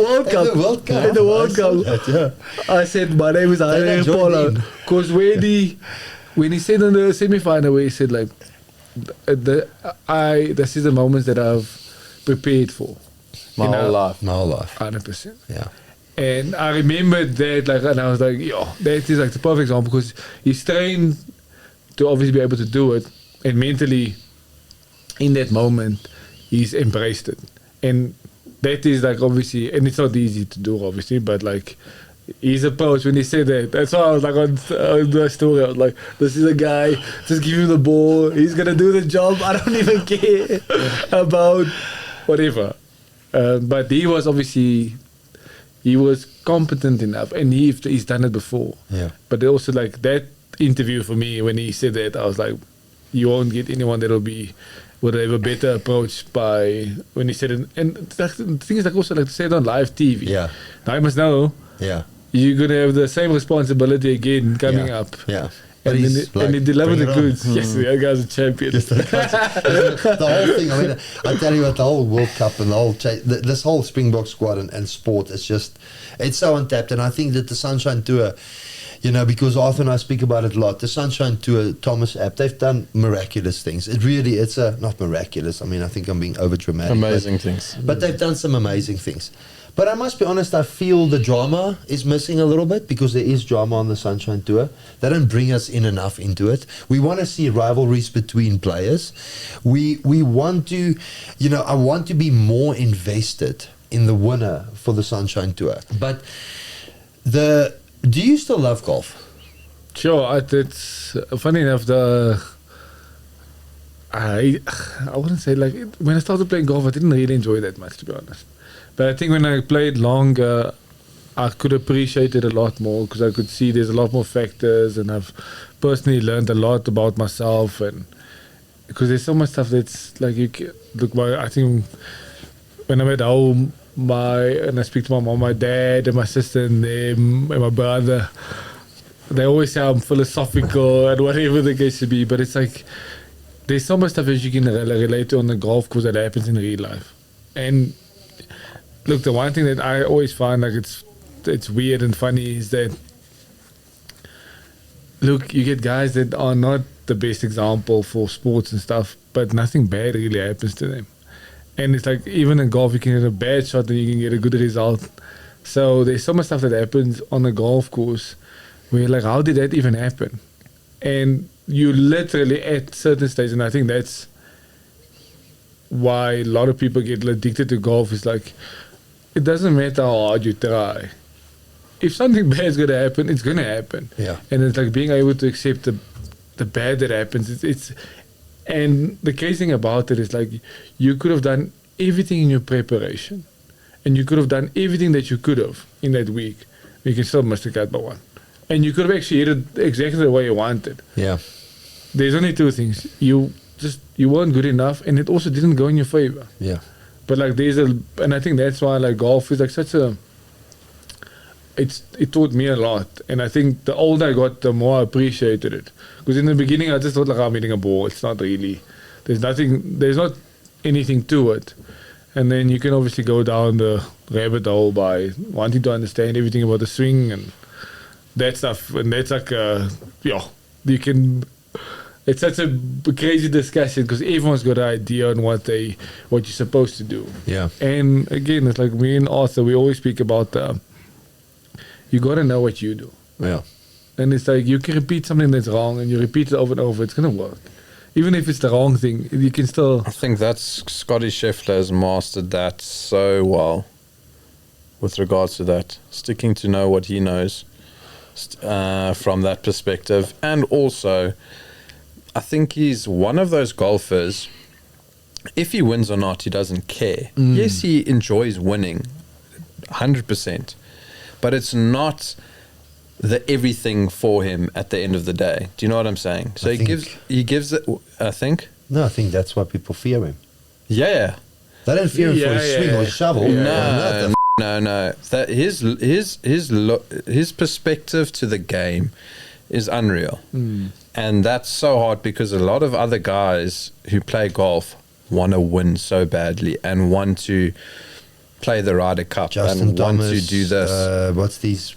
World Cup. In the World Cup. I said, my name is Heinrich Pollard. Because when he said in the semi-final, where he said like, this is the moments that I've prepared for. My whole life. 100%. Yeah. And I remembered that, like, and I was like, yo, that is like the perfect example, because he's trained to obviously be able to do it, and mentally, in that moment, he's embraced it. And that is like, obviously, and it's not easy to do, obviously, but like, his approach when he said that, that's why I was like on the story, I was like, this is a guy, just give him the ball, he's gonna do the job, I don't even care about whatever. But he was obviously, he was competent enough, and he's done it before. Yeah. But also like that interview for me, when he said that, I was like, you won't get anyone would have a better approach by when he said it. And the thing is, like, also like to say it on live TV. Yeah. Now I must know. Yeah. You're gonna have the same responsibility again coming up. Yeah. And he delivered the goods. Yes, the guy's a champion. The whole thing, I mean, I tell you what, the whole World Cup and the whole this whole Springbok squad and sport, it's so untapped. And I think that the Sunshine Tour, you know, because Arthur and I speak about it a lot, the Sunshine Tour, Thomas app, they've done miraculous things. It's not miraculous. I mean, I think I'm being over dramatic. Amazing things. But they've done some amazing things. But I must be honest, I feel the drama is missing a little bit, because there is drama on the Sunshine Tour. They don't bring us in enough into it. We want to see rivalries between players. We want to, you know, I want to be more invested in the winner for the Sunshine Tour. But do you still love golf? Sure, it's funny enough. I wouldn't say like when I started playing golf, I didn't really enjoy that much, to be honest. But I think when I played longer, I could appreciate it a lot more, because I could see there's a lot more factors, and I've personally learned a lot about myself, and because there's so much stuff that's like I think when I'm at home, and I speak to my mom, my dad, and my sister, and them, and my brother, they always say I'm philosophical and whatever the case should be. But it's like there's so much stuff that you can relate to on the golf course that happens in real life. And look, the one thing that I always find like it's weird and funny is that, look, you get guys that are not the best example for sports and stuff, but nothing bad really happens to them. And it's like, even in golf, you can hit a bad shot and you can get a good result. So there's so much stuff that happens on a golf course where you're like, how did that even happen? And you literally at certain stages, and I think that's why a lot of people get addicted to golf, is like, it doesn't matter how hard you try. If something bad is going to happen, it's going to happen. Yeah. And it's like being able to accept the bad that happens. And the crazy thing about it is like, you could have done everything in your preparation, and you could have done everything that you could have in that week. You can still miss the cut by one. And you could have actually hit it exactly the way you wanted. Yeah. There's only two things. You weren't good enough, and it also didn't go in your favor. Yeah. But like and I think that's why like golf is like such a, it taught me a lot. And I think the older I got, the more I appreciated it. Because in the beginning I just thought like, I'm hitting a ball. It's not really, there's not anything to it. And then you can obviously go down the rabbit hole by wanting to understand everything about the swing and that stuff. And that's like, you can, it's such a crazy discussion because everyone's got an idea on what you're supposed to do. Yeah. And again, it's like me and Arthur, we always speak about you got to know what you do. Yeah. And it's like you can repeat something that's wrong and you repeat it over and over, it's going to work. Even if it's the wrong thing, you can still... I think that's Scotty Scheffler has mastered that so well with regards to that. Sticking to know what he knows from that perspective. And also, I think he's one of those golfers, if he wins or not, he doesn't care. Yes, he enjoys winning, 100%. But it's not the everything for him at the end of the day. Do you know what I'm saying? So he gives it, I think. No, I think that's why people fear him. Yeah. They don't fear him for his swing or his shovel. No. That his perspective to the game is unreal. And that's so hard because a lot of other guys who play golf want to win so badly and want to play the Ryder Cup Justin and Thomas, want to do this. What's these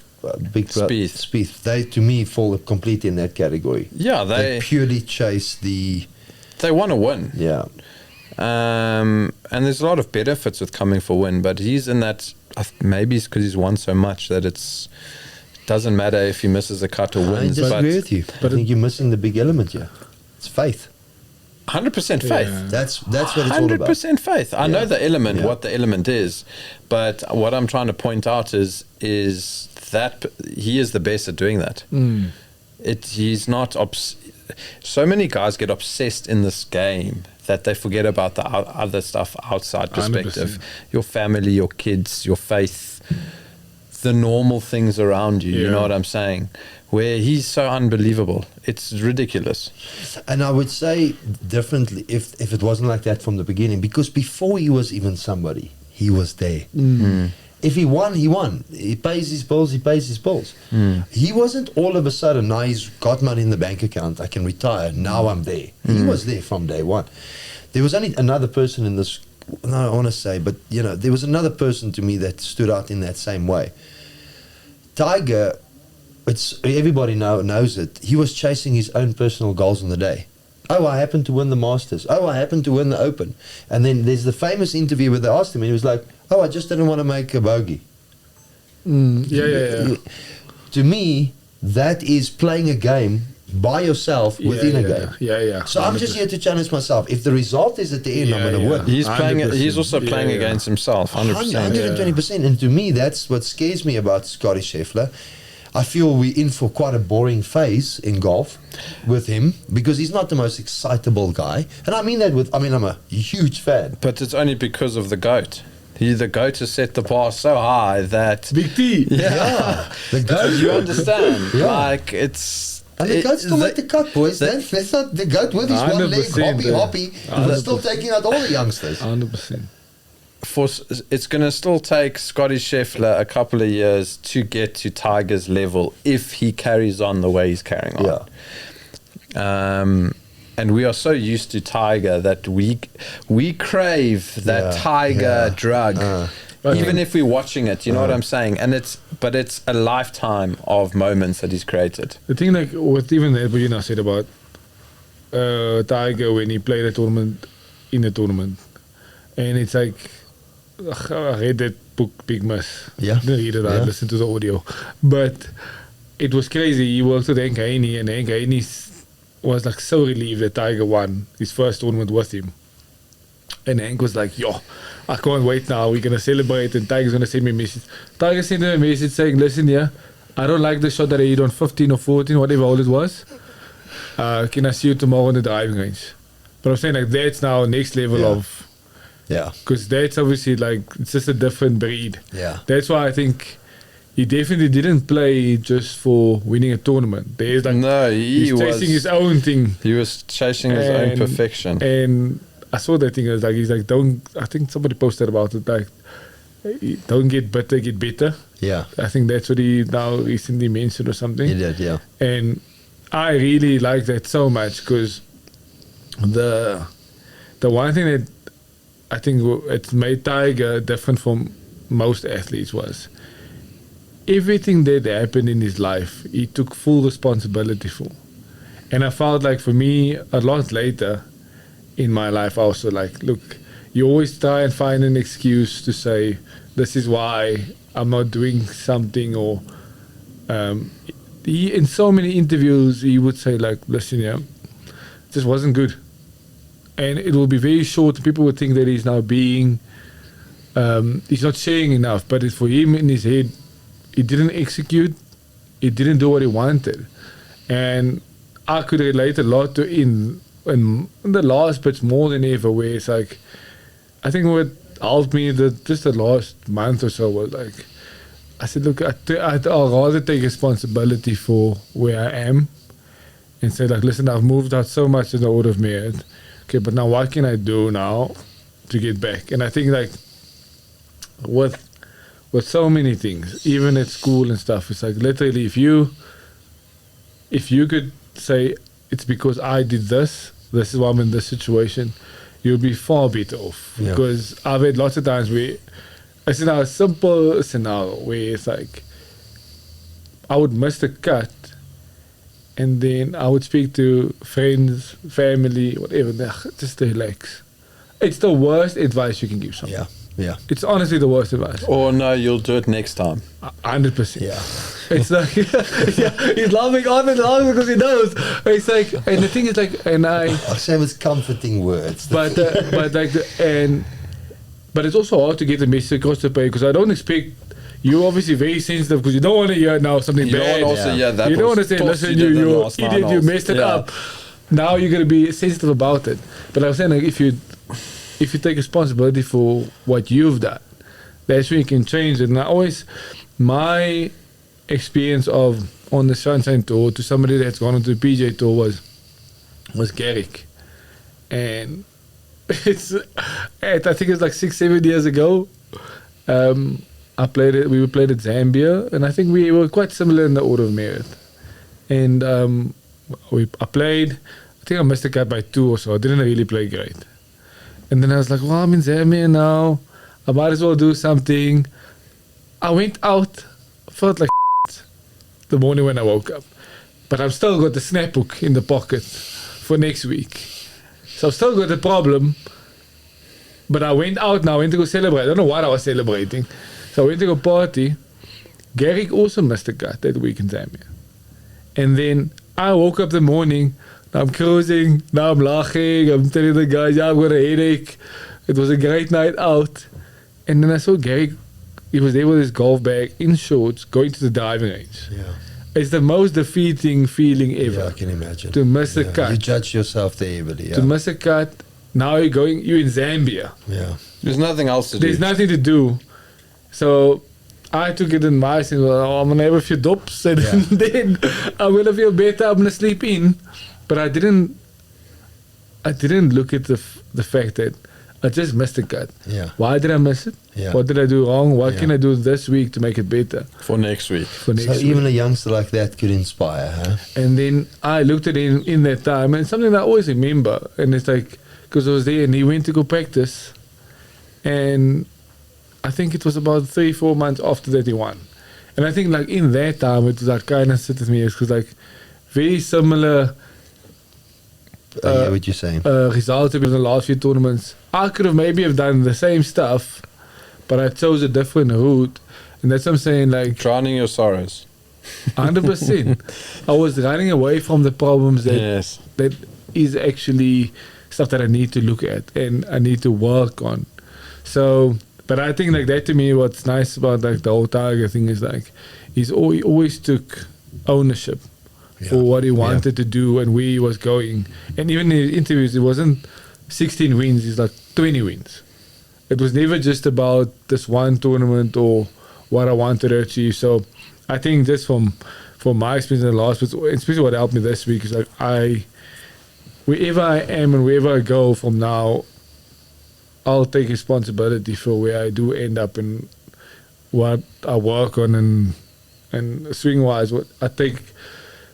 big Spieth. They, to me, fall completely in that category. Yeah, they purely chase the... They want to win. Yeah. And there's a lot of benefits with coming for win, but he's in that, maybe it's because he's won so much that it doesn't matter if he misses a cut or wins. I disagree with you. But I think you're missing the big element here. It's faith. 100% faith. Yeah. That's what it's all about. 100% faith. I know the element, what the element is, but what I'm trying to point out is that he is the best at doing that. He's not. So many guys get obsessed in this game that they forget about the other stuff outside perspective. 100%. Your family, your kids, your faith, the normal things around you. You know what I'm saying? Where he's so unbelievable. It's ridiculous. And I would say differently if it wasn't like that from the beginning, because before he was even somebody, he was there. If he won, he won. He pays his bills, He wasn't all of a sudden, now he's got money in the bank account, I can retire, now I'm there. He was there from day one. There was only another person in this, no, I want to say, but there was another person to me that stood out in that same way. Tiger, everybody knows it. He was chasing his own personal goals on the day. Oh, I happened to win the Masters. Oh, I happened to win the Open. And then there's the famous interview where they asked him, and he was like, oh, I just didn't want to make a bogey. Yeah. To me, that is playing a game by yourself within a game. Yeah. So 100%. I'm just here to challenge myself. If the result is at the end, I'm going to win. He's playing. He's also playing against himself. 100%. 120%. And to me, that's what scares me about Scotty Scheffler. I feel we're in for quite a boring phase in golf with him because he's not the most excitable guy. And I mean that I'm a huge fan. But it's only because of the GOAT. The GOAT has set the bar so high that... Big T. Yeah. The GOAT. You understand? Yeah. Like, it's... And the GOAT still make the cut, boys. That's not the GOAT with his one leg, hoppy. He's still taking out all the youngsters. 100%. It's going to still take Scotty Scheffler a couple of years to get to Tiger's level if he carries on the way he's carrying on. Yeah. And we are so used to Tiger that we crave that Tiger drug, even if we're watching it. You know what I'm saying? And it's a lifetime of moments that he's created. The thing, like what even said about Tiger when he played a tournament in a tournament, and it's like I read that book, Big Miss. Yeah. Didn't read it. I listened to the audio, but it was crazy. He worked with Hank Haney, and Hank Haney was like so relieved that Tiger won his first tournament with him. And Hank was like, yo, I can't wait now. We're going to celebrate, and Tiger's going to send me a message. Tiger sent him a message saying, listen, yeah, I don't like the shot that I hit on 15 or 14, whatever all it was. Can I see you tomorrow on the driving range? But I'm saying, like, that's now next level of... Yeah. Because that's obviously, like, it's just a different breed. Yeah. That's why I think he definitely didn't play just for winning a tournament. There's like... No, he's chasing his own thing. He was chasing his own perfection. And I saw that thing. It was like, he's like, don't... I think somebody posted about it, like, don't get bitter, get better. Yeah. I think that's what he now recently mentioned or something. He did, yeah. And I really like that so much because the one thing that I think it made Tiger different from most athletes was everything that happened in his life, he took full responsibility for. And I felt like for me, a lot later in my life, also like, look, you always try and find an excuse to say, this is why I'm not doing something, or he, in so many interviews, he would say like, listen, yeah, this wasn't good. And it will be very short. People would think that he's now being, he's not sharing enough. But it's for him in his head, he didn't execute. He didn't do what he wanted. And I could relate a lot to in the last bits more than ever, where it's like, I think what helped me just the last month or so was like, I said, look, I'd rather take responsibility for where I am and say like, listen, I've moved out so much in the order of merit. Okay, but now what can I do now to get back? And I think like with so many things, even at school and stuff, it's like literally if you could say it's because I did this is why I'm in this situation, you'll be far better off. Yeah. Because I've had lots of times where it's now a simple scenario where it's like I would miss the cut, and then I would speak to friends, family, whatever, just to relax. It's the worst advice you can give someone. Yeah. Yeah. It's honestly the worst advice. Or no, you'll do it next time. 100%. Yeah. It's like, yeah, he's laughing on and on because he knows. It's like, and the thing is like, and I... Sam, it's comforting words. But it's also hard to get the message across the page because I don't expect... You're obviously very sensitive because you don't want to hear now something bad. That you don't want to say, listen, you idiot, you messed it up. Now you're going to be sensitive about it. But I was saying, like, if you take responsibility for what you've done, that's when you can change it. And I always, my experience of on the Sunshine Tour to somebody that's gone on to the PGA Tour was Garrick. And I think it's like 6-7 years ago. We played at Zambia, and I think we were quite similar in the order of merit. And I played, I think I missed the cut by 2 or so. I didn't really play great. And then I was like, well, I'm in Zambia now. I might as well do something. I went out, felt like the morning when I woke up. But I've still got the snapbook in the pocket for next week. So I've still got the problem. But I went out now, I went to go celebrate. I don't know what I was celebrating. So I went to go party. Garrick also missed a cut that week in Zambia. And then I woke up the morning, I'm cruising, now I'm laughing, I'm telling the guys, yeah, I've got a headache. It was a great night out. And then I saw Garrick, he was there with his golf bag in shorts, going to the driving range. Yeah. It's the most defeating feeling ever. Yeah, I can imagine. To miss a cut. You judge yourself there, but yeah. To miss a cut, now you're in Zambia. Yeah. There's nothing else to do. There's nothing to do. So I took it in my sense, well, I'm going to have a few dops and then I'm going to feel better, I'm going to sleep in. But I didn't look at the fact that I just missed a cut. Yeah. Why did I miss it? Yeah. What did I do wrong? What can I do this week to make it better? For next week. So even a youngster like that could inspire, huh? And then I looked at him in that time, and something that I always remember, and it's like, because I was there and he went to go practice, and I think it was about 3-4 months after that he won. And I think like in that time, it was like kind of sit with me, because like very similar I hear what you're saying. Results in the last few tournaments. I could have done the same stuff, but I chose a different route. And that's what I'm saying, like, Drowning your sorrows. 100%. I was running away from the problems that is actually stuff that I need to look at and I need to work on. So, but I think like that to me, what's nice about like the whole Tiger thing is like, he always took ownership for what he wanted to do and where he was going. And even in his interviews, it wasn't 16 wins, it's like 20 wins. It was never just about this one tournament or what I wanted to achieve. So I think just from my experience in the last, especially what helped me this week is like wherever I am and wherever I go from now, I'll take responsibility for where I do end up and what I work on and swing wise, what I take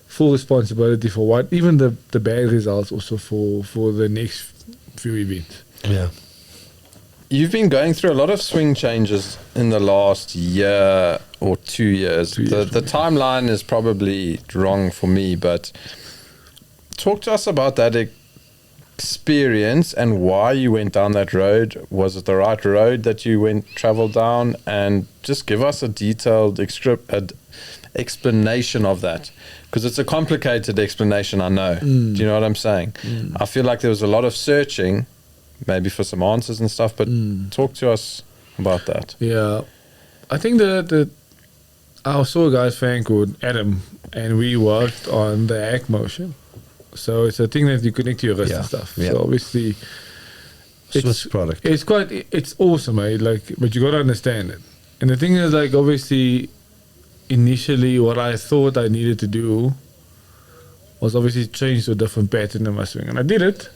full responsibility for what even the bad results also for the next few events. Yeah. You've been going through a lot of swing changes in the last year or 2 years. The timeline is probably wrong for me, but talk to us about that experience and why you went down that road. Was it the right road that you traveled down? And just give us a detailed explanation of that, because it's a complicated explanation, I know. Do you know what I'm saying? I feel like there was a lot of searching, maybe for some answers and stuff, but talk to us about that. Yeah, I think I saw a guy's fan called Adam, and we worked on the hack motion. So it's a thing that you connect to your wrist and stuff. Yeah. So obviously, Swiss product. It's awesome, mate. Like, but you got to understand it. And the thing is, like, obviously, initially, what I thought I needed to do was obviously change to a different pattern in my swing, and I did it.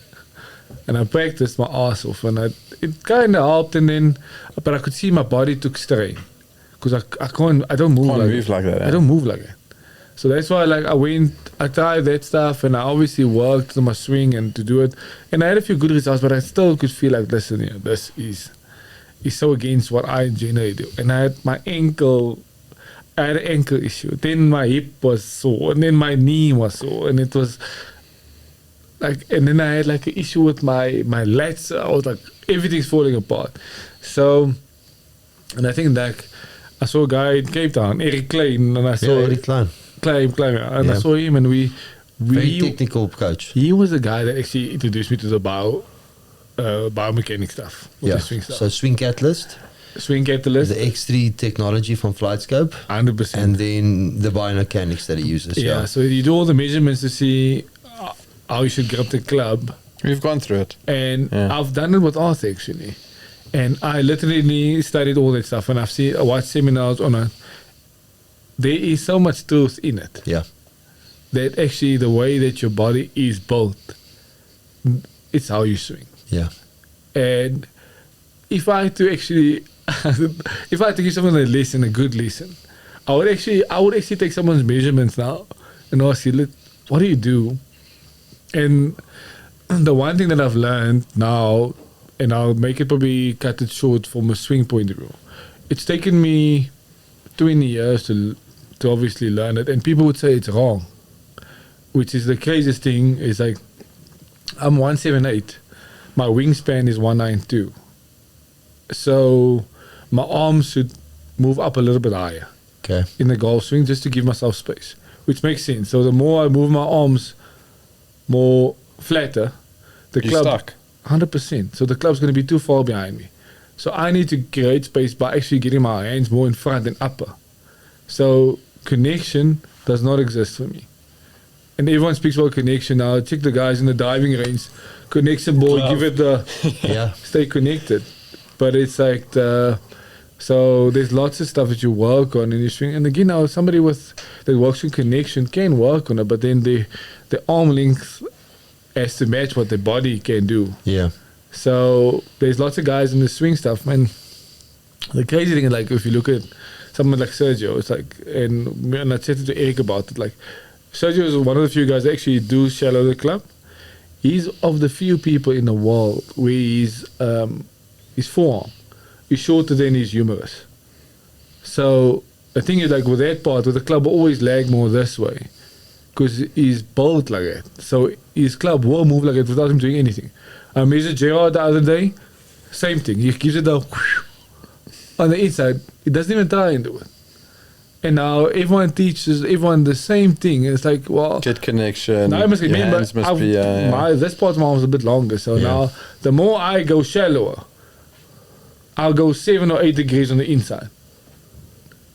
And I practiced my ass off, and it kind of helped. And then, but I could see my body took strain because I don't move like that. I don't move like that. So that's why, like, I tried that stuff, and I obviously worked on my swing and to do it, and I had a few good results. But I still could feel like, listen, here, this is so against what I generally do. And I had an ankle issue. Then my hip was sore, and then my knee was sore, and it was. Like, and then I had like an issue with my lats. I was like, everything's falling apart. So, and I think like I saw a guy in Cape Town, Eric Klein, and I saw Eric Klein, and I saw him, and we very technical coach. He was the guy that actually introduced me to the biomechanics stuff. Yeah. Swing stuff. So Swing Catalyst, the X3 technology from FlightScope, 100%, and then the biomechanics that he uses. Yeah. So you do all the measurements to see how you should grip the club. We've gone through it. And I've done it with Arthur, actually. And I literally studied all that stuff. And I watched seminars on it. There is so much truth in it. Yeah. That actually the way that your body is built, it's how you swing. Yeah. And if I had to give someone a good lesson, I would actually take someone's measurements now and ask you, look, what do you do? And the one thing that I've learned now, and I'll make it probably cut it short from a swing point of view, it's taken me 20 years to obviously learn it, and people would say it's wrong, which is the craziest thing. Is like, I'm 178, my wingspan is 192, so my arms should move up a little bit higher in the golf swing just to give myself space, which makes sense. So the more I move my arms more flatter, the club stuck 100%. So the club's going to be too far behind me. So I need to create space by actually getting my hands more in front and upper. So connection does not exist for me. And everyone speaks about connection now. Check the guys in the diving range, connection ball, give it the stay connected. But it's like so there's lots of stuff that you work on in your swing. And again, now somebody that works in connection can work on it, but then the arm length has to match what the body can do. Yeah. So there's lots of guys in the swing stuff, man. The crazy thing is, like, if you look at someone like Sergio, it's like, and I said to Eric about it, like, Sergio is one of the few guys that actually do shallow the club. He's of the few people in the world where his forearm is shorter than his humerus. So the thing is, like, with that part, with the club always lag more this way, because he's built like that. So his club will move like that without him doing anything. I measured Gerard the other day, same thing. He gives it a on the inside. He doesn't even try and do it. And now everyone teaches everyone the same thing. It's like, well, Get connection. now I must your remember, hands must be, yeah. this part of my arm is a bit longer. So now the more I go shallower, I'll go 7 or 8 degrees on the inside.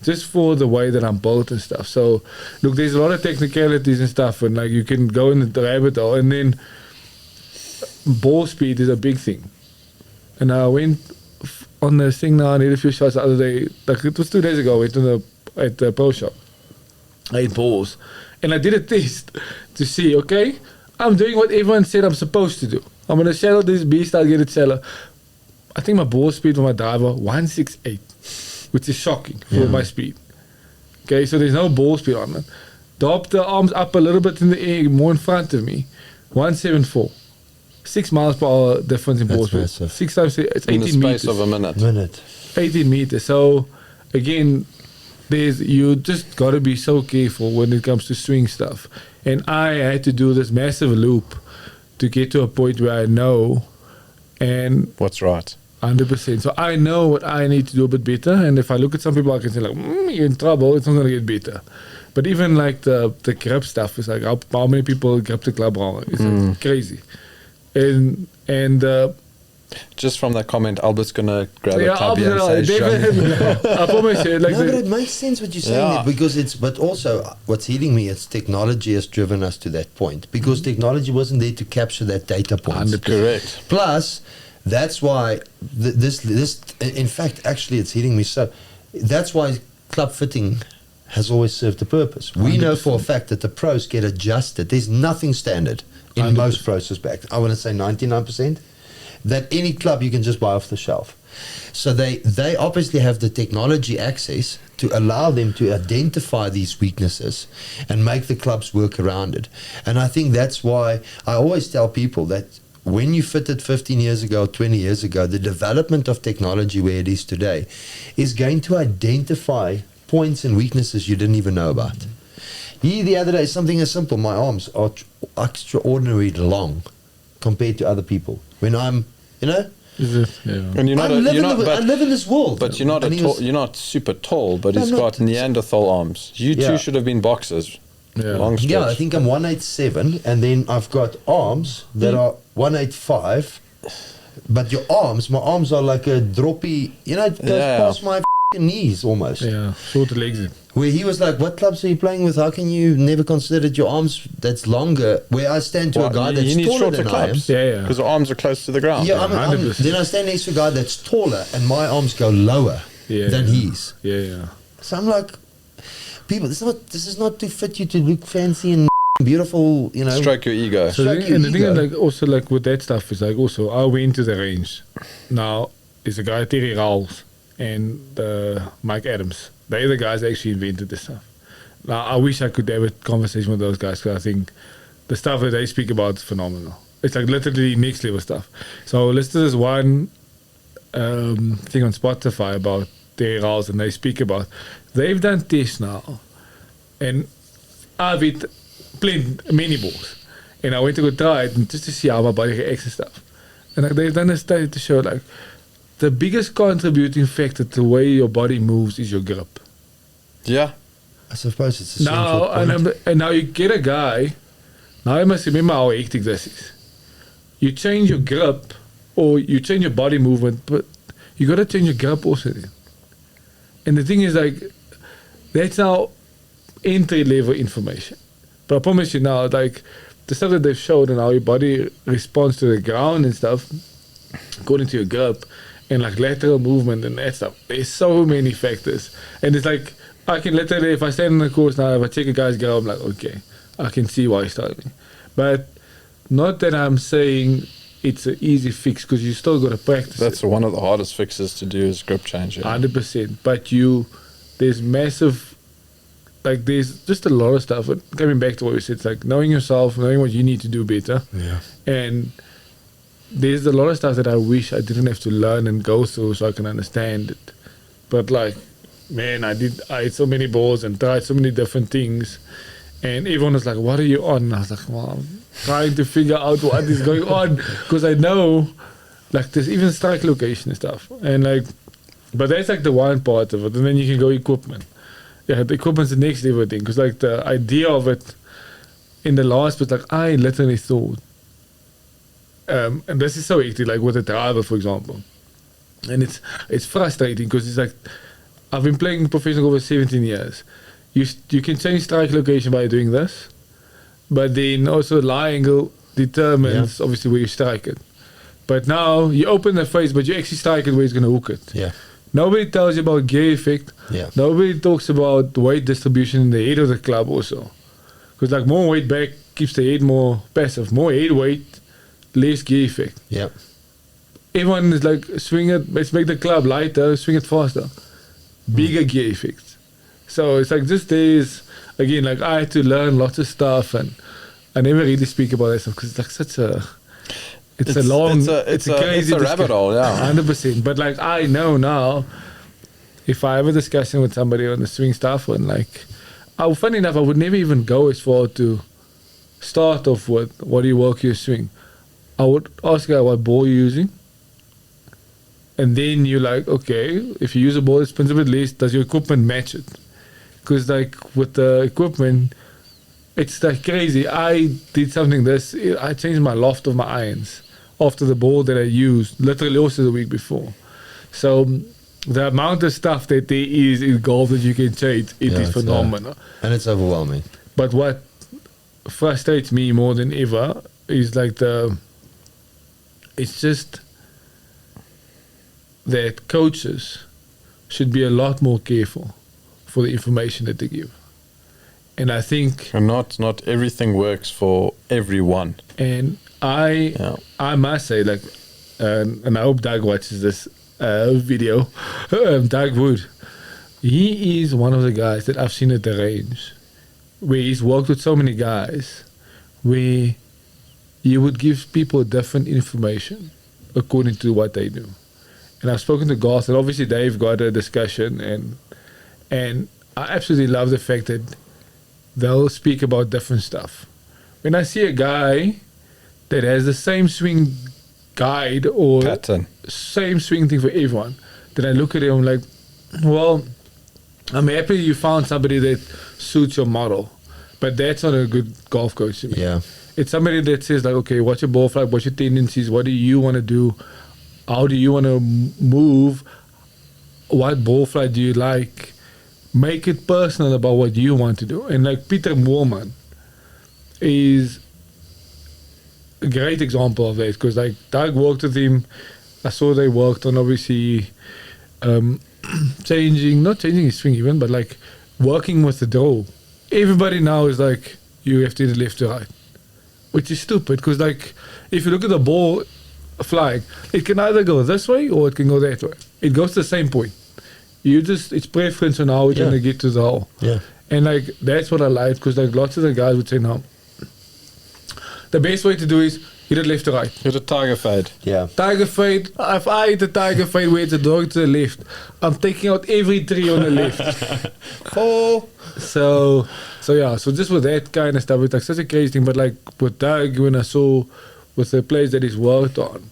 Just for the way that I'm built and stuff. So, look, there's a lot of technicalities and stuff, and like you can go in the rabbit hole, and then ball speed is a big thing. And I went on this thing now, I did a few shots the other day, like it was 2 days ago, I went at the pro shop. I ate balls. And I did a test to see, okay, I'm doing what everyone said I'm supposed to do. I'm going to shallow this beast, I'll get it shallow. I think my ball speed for my driver, 168, which is shocking for my speed. Okay, so there's no ball speed on it. Drop the arms up a little bit in the air, more in front of me, 174. 6 miles per hour difference in ball speed. massive. 6 times, it's 18 In the space meters. of a minute. 18 meters. So, again, you just got to be so careful when it comes to swing stuff. And I had to do this massive loop to get to a point where I know, and What's right? 100%. So I know what I need to do a bit better. And if I look at some people, I can say like, you're in trouble. It's not going to get better. But even like the grip stuff is like how many people grip the club wrong. It's like crazy. And Just from that comment, Albert's gonna grab a yeah, tabby and say, "Show me." I promise you, like No, but it makes sense what you're saying Yeah. because but also what's hitting me is technology has driven us to that point because technology wasn't there to capture that data point. Correct. Plus, that's why this in fact actually it's hitting me so that's why club fitting has always served a purpose. We know for a fact that the pros get adjusted. There's nothing standard in 100%. most process back. I want to say 99%. That any club you can just buy off the shelf. So they obviously have the technology access to allow them to identify these weaknesses and make the clubs work around it. And I think that's why I always tell people that when you fitted 15 years ago, 20 years ago, the development of technology where it is today is going to identify points and weaknesses you didn't even know about. The other day, something as simple, my arms are extraordinarily long compared to other people. When I'm, Yeah. And you're not. I But live in this world. but you're not. And he was- You're not super tall. But No, he's I'm got not. Neanderthal arms. You Yeah. two should have been boxers. Yeah. Long stretch. Yeah, I think I'm 187, and then I've got arms that are 185. But my arms are like a droppy, it goes Yeah. past my f***ing knees almost. Yeah, shorter legs. Where he was like, what clubs are you playing with? How can you never considered your arms that's longer? Where I stand to Well, a guy you that's need taller shorter than I am. clubs. Yeah, yeah. Because the arms are close to the ground. Yeah, I'm 100%. then I stand next to a guy that's taller, and my arms go lower than his. Yeah, yeah. So I'm like, people, this is not to fit you to look fancy and beautiful, Stroke your ego. So Stroke your the thing is ego. like also like with that stuff is like also I went to the range. Now there's a guy Terry Rawls and Mike Adams. They're the guys that actually invented this stuff. Now I wish I could have a conversation with those guys because I think the stuff that they speak about is phenomenal. It's like literally next level stuff. So listen to this one thing on Spotify about Terry Rawls and they speak about they've done tests now and I've hit many balls. And I went to go try it just to see how my body reacts and stuff. And like, they've done a study to show like the biggest contributing factor to the way your body moves is your grip. Yeah. I suppose it's a Now central point. and now you get a guy. Now you must remember how hectic this is. You change your grip or you change your body movement, but you got to change your grip also. Then. And the thing is like that's now entry level information. But I promise you now, like the stuff that they've showed and how your body responds to the ground and stuff, according to your grip and like lateral movement and that stuff. There's so many factors, and it's like I can literally, if I stand in the course now, if I check a guy's grip, I'm like, okay, I can see why he's struggling. But not that I'm saying it's an easy fix because you still got to practice. That's one of the hardest fixes to do is grip change. Yeah. 100%. But there's massive. Like there's just a lot of stuff. But coming back to what we said, it's like knowing yourself, knowing what you need to do better. Yeah. And there's a lot of stuff that I wish I didn't have to learn and go through so I can understand it. But like, man, I had so many balls and tried so many different things. And everyone was like, what are you on? And I was like, well, I'm trying to figure out what is going on. Because I know, like, there's even strike location and stuff. And, like, but that's, like, the one part of it. And then you can go equipment. Yeah, the equipment's the next level thing. Because, like, the idea of it in the last was, like, I literally thought, and this is so hectic, like, with a driver, for example. And it's frustrating because it's like, I've been playing professional golf for 17 years. You can change strike location by doing this, but then also lie angle determines obviously where you strike it. But now you open the face, but you actually strike it where it's going to hook it. Yeah. Nobody tells you about gear effect. Yeah. Nobody talks about weight distribution in the head of the club also. Because like more weight back keeps the head more passive. More head weight, less gear effect. Yeah. Everyone is like, swing it, let's make the club lighter, swing it faster. Bigger gear effects. So it's like just days, again, like I had to learn lots of stuff and I never really speak about that stuff because it's like such a, it's a crazy rabbit hole, yeah. 100%. But like I know now, if I have a discussion with somebody on the swing stuff and like, funny enough, I would never even go as far to start off with what do you work your swing. I would ask you what ball you're using. And then you're like, okay, if you use a ball that spins a bit less, does your equipment match it? Because like with the equipment, it's like crazy. I did something I changed my loft of my irons after the ball that I used, literally also the week before. So the amount of stuff that there is in golf that you can change, it is phenomenal. And it's overwhelming. But what frustrates me more than ever is like it's just that coaches should be a lot more careful for the information that they give. And I think... And not everything works for everyone. And I must say, like, and I hope Doug watches this video, Doug Wood, he is one of the guys that I've seen at the range, where he's worked with so many guys, where you would give people different information according to what they do. And I've spoken to Garth, and obviously they've got a discussion, and I absolutely love the fact that they'll speak about different stuff. When I see a guy that has the same swing guide or pattern, same swing thing for everyone, then I look at him like, well, I'm happy you found somebody that suits your model, but that's not a good golf coach to me. Yeah. It's somebody that says like, okay, what's your ball flight, what's your tendencies, what do you want to do, how do you want to move, what ball flight do you like, make it personal about what you want to do. And like Peter Moorman is a great example of that, because like Doug worked with him. I saw they worked on obviously not changing his swing even, but like working with the draw. Everybody now is like, you have to hit left to right, which is stupid, because like if you look at the ball flying, it can either go this way or it can go that way. It goes to the same point. It's preference on how we're trying to get to the hole. Yeah. And like that's what I like, because like lots of the guys would say, no, the best way to do is hit it left to right. Hit a tiger fade. Yeah. Tiger fade. If I hit a tiger fade where it's a dog to the left, I'm taking out every tree on the left. So just with that kind of stuff, it's like such a crazy thing. But like with Doug, when I saw with the players that he's worked on,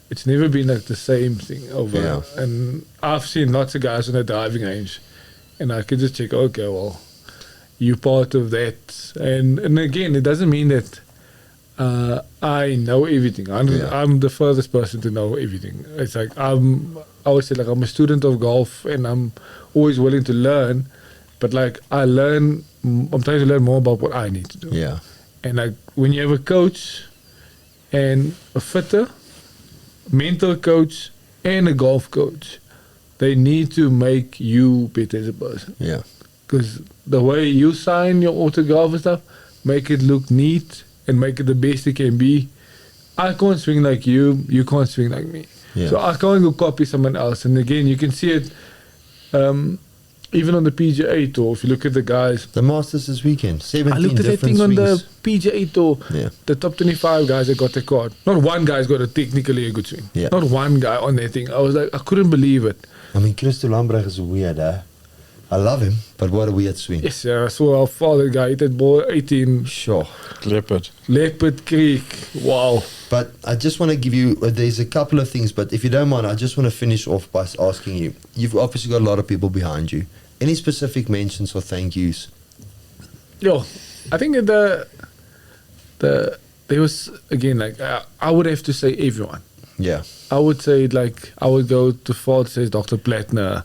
it's never been like the same thing over. Yeah. And I've seen lots of guys on the driving range, and I can just check, okay, well, you're part of that. And again, it doesn't mean that I know everything. I'm the furthest person to know everything. It's like I always say, like, I'm a student of golf, and I'm always willing to learn. But like I'm trying to learn more about what I need to do. Yeah. And like when you have a coach and a fitter, mental coach, and a golf coach, they need to make you better as a person. Yeah. Because the way you sign your autograph and stuff, make it look neat and make it the best it can be. I can't swing like you, you can't swing like me. Yeah. So I can't go copy someone else. And again, you can see it even on the PGA Tour. If you look at the guys. The Masters this weekend, 17 I looked at that thing swings. on the PGA Tour. Yeah. The top 25 guys that got the card. Not one guy's got technically a good swing. Yeah. Not one guy on that thing. I was like, I couldn't believe it. I mean, Christo Lambrach is weird, huh? I love him, but what a weird swing. Yes, I saw our father guy hit that ball 18 Sure. Leopard Creek. Wow. But I just want to give you, there's a couple of things, but if you don't mind, I just want to finish off by asking you, you've obviously got a lot of people behind you. Any specific mentions or thank yous? Yo, I think that there was, again, like, I would have to say everyone. Yeah. I would say, like, I would go to fault, says Dr. Plattner.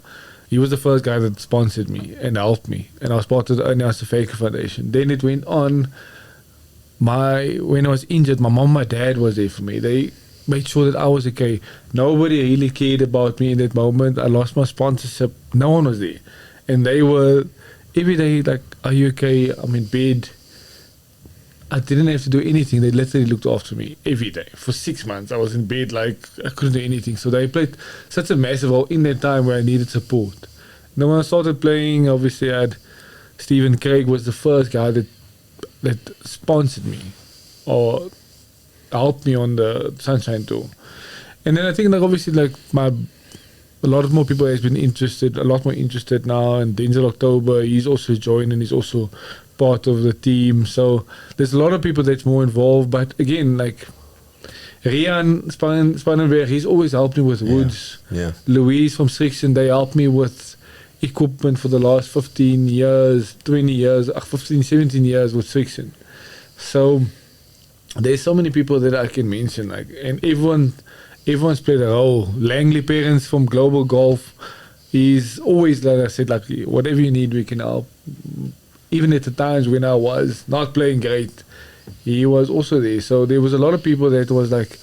He was the first guy that sponsored me and helped me. And I was part of the Ernest Faker Foundation. Then it went on. When I was injured, my mom and my dad was there for me. They made sure that I was okay. Nobody really cared about me in that moment. I lost my sponsorship. No one was there. And they were every day like, are you okay? I'm in bed. I didn't have to do anything. They literally looked after me every day. For 6 months, I was in bed, like, I couldn't do anything. So they played such a massive role in that time where I needed support. Then when I started playing, obviously I had Stephen Craig was the first guy that sponsored me or helped me on the Sunshine Tour. And then I think, like, obviously, like, a lot of more people has been interested, a lot more interested now. And Denzel October, he's also joined and he's also part of the team. So there's a lot of people that's more involved. But again, like Rian Spannenberg, he's always helped me with woods. Yeah. Louise from Strixon, they helped me with equipment for the last 15 years, 20 years, 15, 17 years with Strixon. So there's so many people that I can mention, like, and everyone's played a role. Langley parents from Global Golf, he's always, like I said, like, whatever you need, we can help. Even at the times when I was not playing great, he was also there. So there was a lot of people that was like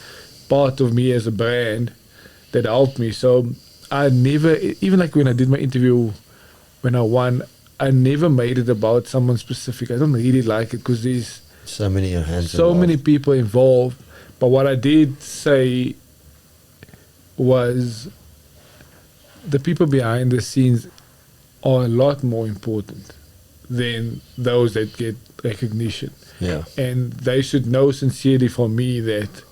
part of me as a brand that helped me. So I never, even like when I did my interview, when I won, I never made it about someone specific. I don't really like it because there's so many hands so involved. many people involved. But what I did say was the people behind the scenes are a lot more important than those that get recognition. Yeah. And they should know sincerely from me that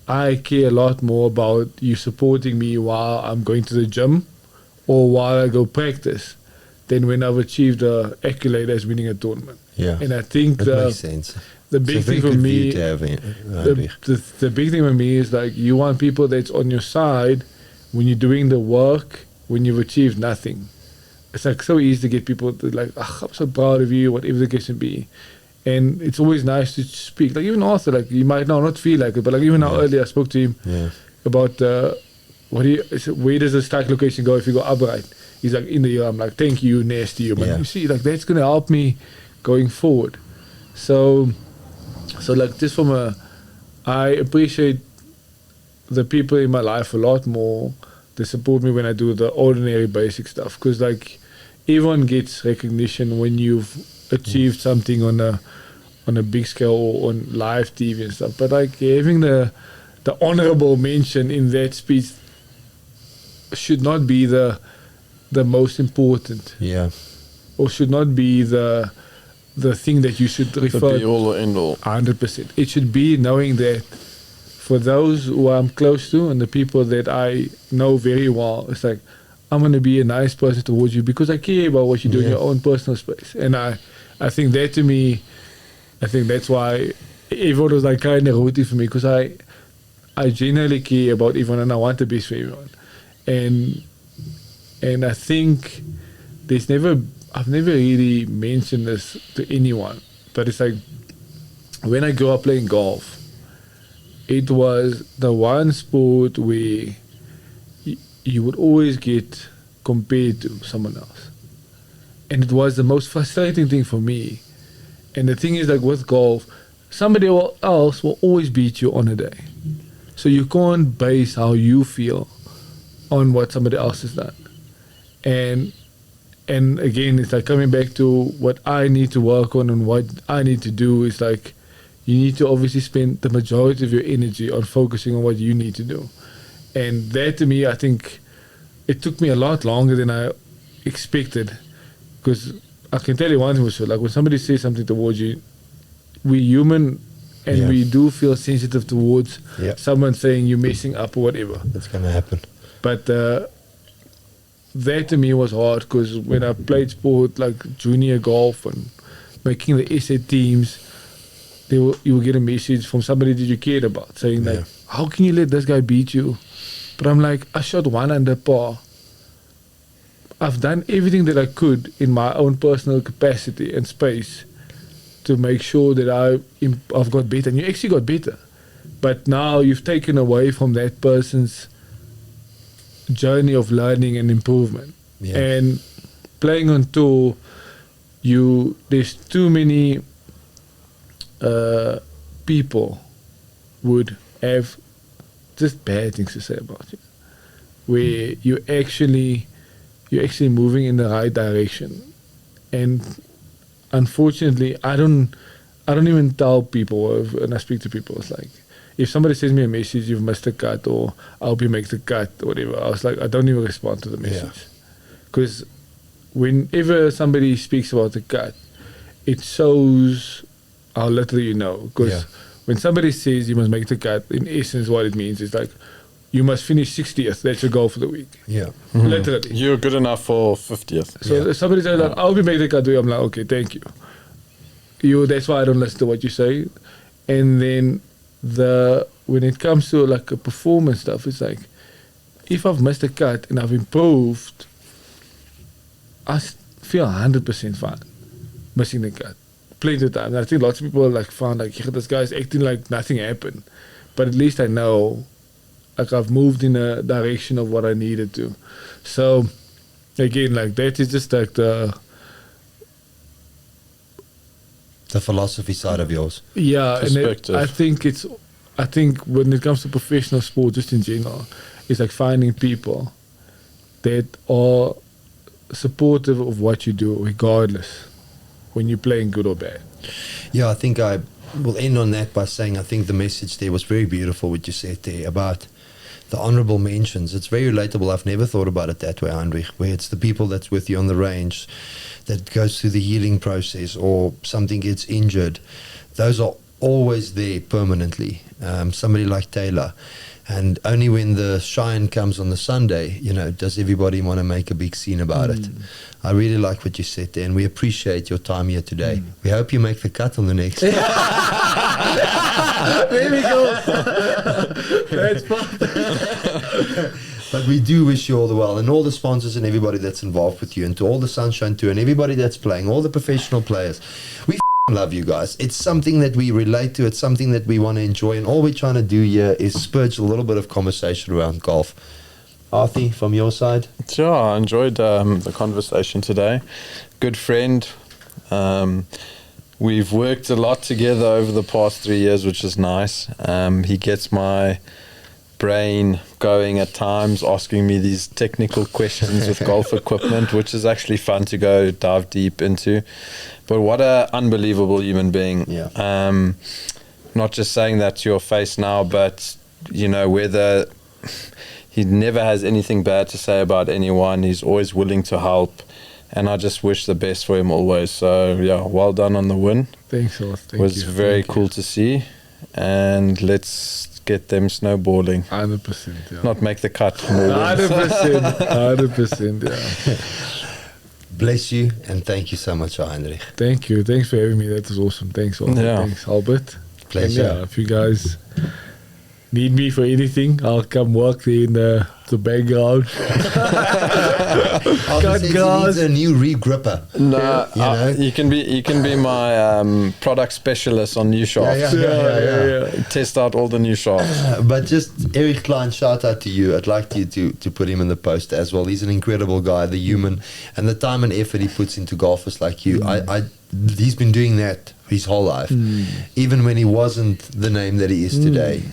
I care a lot more about you supporting me while I'm going to the gym or while I go practice than when I've achieved a accolade as winning a tournament. Yeah. And I think That makes sense. the big It's a very thing for good me, view to have, Heinrich. the big thing for me is like you want people that's on your side when you're doing the work, when you've achieved nothing. It's like so easy to get people to like, I'm so proud of you, whatever the case may be. And it's always nice to speak. Like even Arthur, like you might now not feel like it, but like even now earlier I spoke to him about where does the strike location go if you go upright? He's like, in the air. I'm like, thank you, nasty. But you see, like that's gonna help me going forward. So like just I appreciate the people in my life a lot more. They support me when I do the ordinary basic stuff because like everyone gets recognition when you've achieved something on a big scale or on live TV and stuff. But like having the honorable mention in that speech should not be the most important. Yeah. Or should not be the thing that you should refer The be all or end all. 100%. It should be knowing that for those who I'm close to and the people that I know very well, it's like, I'm going to be a nice person towards you because I care about what you do in your own personal space. And I think that to me, I think that's why everyone was like kind of rooting for me because I genuinely care about everyone and I want the best for everyone. And I think I've never really mentioned this to anyone, but it's like when I grew up playing golf, it was the one sport where you would always get compared to someone else. And it was the most frustrating thing for me. And the thing is, like with golf, somebody else will always beat you on a day. So you can't base how you feel on what somebody else has done. And again, it's like coming back to what I need to work on and what I need to do is like, you need to obviously spend the majority of your energy on focusing on what you need to do. And that to me, I think it took me a lot longer than I expected. Because I can tell you one thing for sure, like when somebody says something towards you, we're human and we do feel sensitive towards someone saying you're messing up or whatever. That's going to happen. But that to me was hard because when I played sport like junior golf and making the SA teams, you will get a message from somebody that you cared about saying like, how can you let this guy beat you? But I'm like, I shot 1 under par. I've done everything that I could in my own personal capacity and space to make sure that I've got better. And you actually got better. But now you've taken away from that person's journey of learning and improvement. Yeah. And playing on tour, there's too many people would have just bad things to say about you, where you're actually moving in the right direction. And unfortunately, I don't even tell people when I speak to people. It's like, if somebody sends me a message, you've missed a cut, or I hope you make the cut, or whatever, I was like, I don't even respond to the message. Because whenever somebody speaks about the cut, it shows how little you know. Because when somebody says you must make the cut, in essence, what it means is like, you must finish 60th. That's your goal for the week. Yeah. Literally. You're good enough for 50th. So if somebody says, like, I hope you make the cut, I'm like, okay, thank you. That's why I don't listen to what you say. And then when it comes to like a performance stuff, it's like, if I've missed a cut and I've improved, I feel 100% fine missing the cut. Plenty of times. I think lots of people like found like, this guy's acting like nothing happened. But at least I know like I've moved in a direction of what I needed to. So again, like that is just like the philosophy side of yours. Yeah, and I think when it comes to professional sport, just in general, it's like finding people that are supportive of what you do, regardless, when you're playing good or bad. Yeah, I think I will end on that by saying I think the message there was very beautiful, what you said there about the honorable mentions. It's very relatable. I've never thought about it that way, Heinrich, where it's the people that's with you on the range that goes through the healing process, or something gets injured. Those are always there permanently. Somebody like Taylor. And only when the shine comes on the Sunday, does everybody want to make a big scene about it. I really like what you said there, and we appreciate your time here today. We hope you make the cut on the next. There we go. That's fun. But we do wish you all the well, and all the sponsors and everybody that's involved with you, and to all the Sunshine Tour and everybody that's playing, all the professional players. We love you guys. It's something that we relate to. It's something that we want to enjoy, and all we're trying to do here is spurge a little bit of conversation around golf. Arthie, from your side? Sure, I enjoyed the conversation today. Good friend. We've worked a lot together over the past 3 years, which is nice. He gets my brain going at times, asking me these technical questions with golf equipment, which is actually fun to go dive deep into. But what an unbelievable human being. Yeah. Not just saying that to your face now, but whether he never has anything bad to say about anyone, he's always willing to help, and I just wish the best for him always. So yeah, well done on the win. Thanks a lot. It was very cool to see, and let's get them snowballing. 100%, yeah. Not make the cut more. 100%, yeah. Bless you, and thank you so much, Heinrich. Thank you. Thanks for having me. That was awesome. Thanks, Albert. Yeah. Thanks, Albert. Pleasure. And yeah, if you guys need me for anything, I'll come work there in the background. Cut glass. He needs a new regripper. No, you can be my product specialist on new shafts. Yeah. Test out all the new shafts. But just Eric Klein, shout out to you. I'd like you to put him in the post as well. He's an incredible guy, the human, and the time and effort he puts into golfers like you. He's been doing that his whole life, even when he wasn't the name that he is today.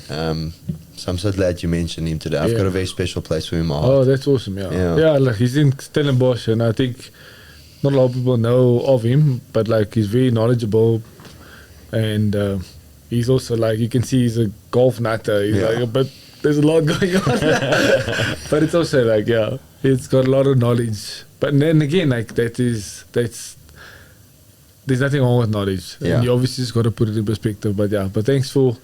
So I'm so glad you mentioned him today. I've got a very special place for him. Oh, that's awesome. Yeah, like he's in Stellenbosch, and I think not a lot of people know of him, but like he's very knowledgeable, and he's also like, you can see he's a golf nutter. He's like, but there's a lot going on. But it's also like, it's got a lot of knowledge. But then again, like there's nothing wrong with knowledge. And you obviously just got to put it in perspective. But but thanks for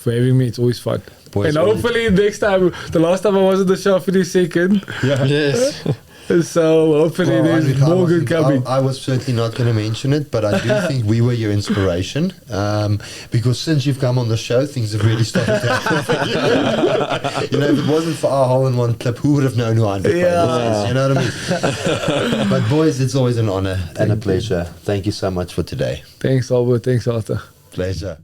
having me. It's always fun. Boys, and hopefully next time, the last time I was at the show, finished second. Yes. So hopefully there's Heinrich, more good coming. I was certainly not going to mention it, but I do think we were your inspiration, because since you've come on the show, things have really started to happen for you. You know, if it wasn't for our hole-in-one clip, who would have known who Heinrich Bruiners is? You know what I mean? But boys, it's always an honor and a pleasure. Thank you so much for today. Thanks, Albert. Thanks, Arthur. Pleasure.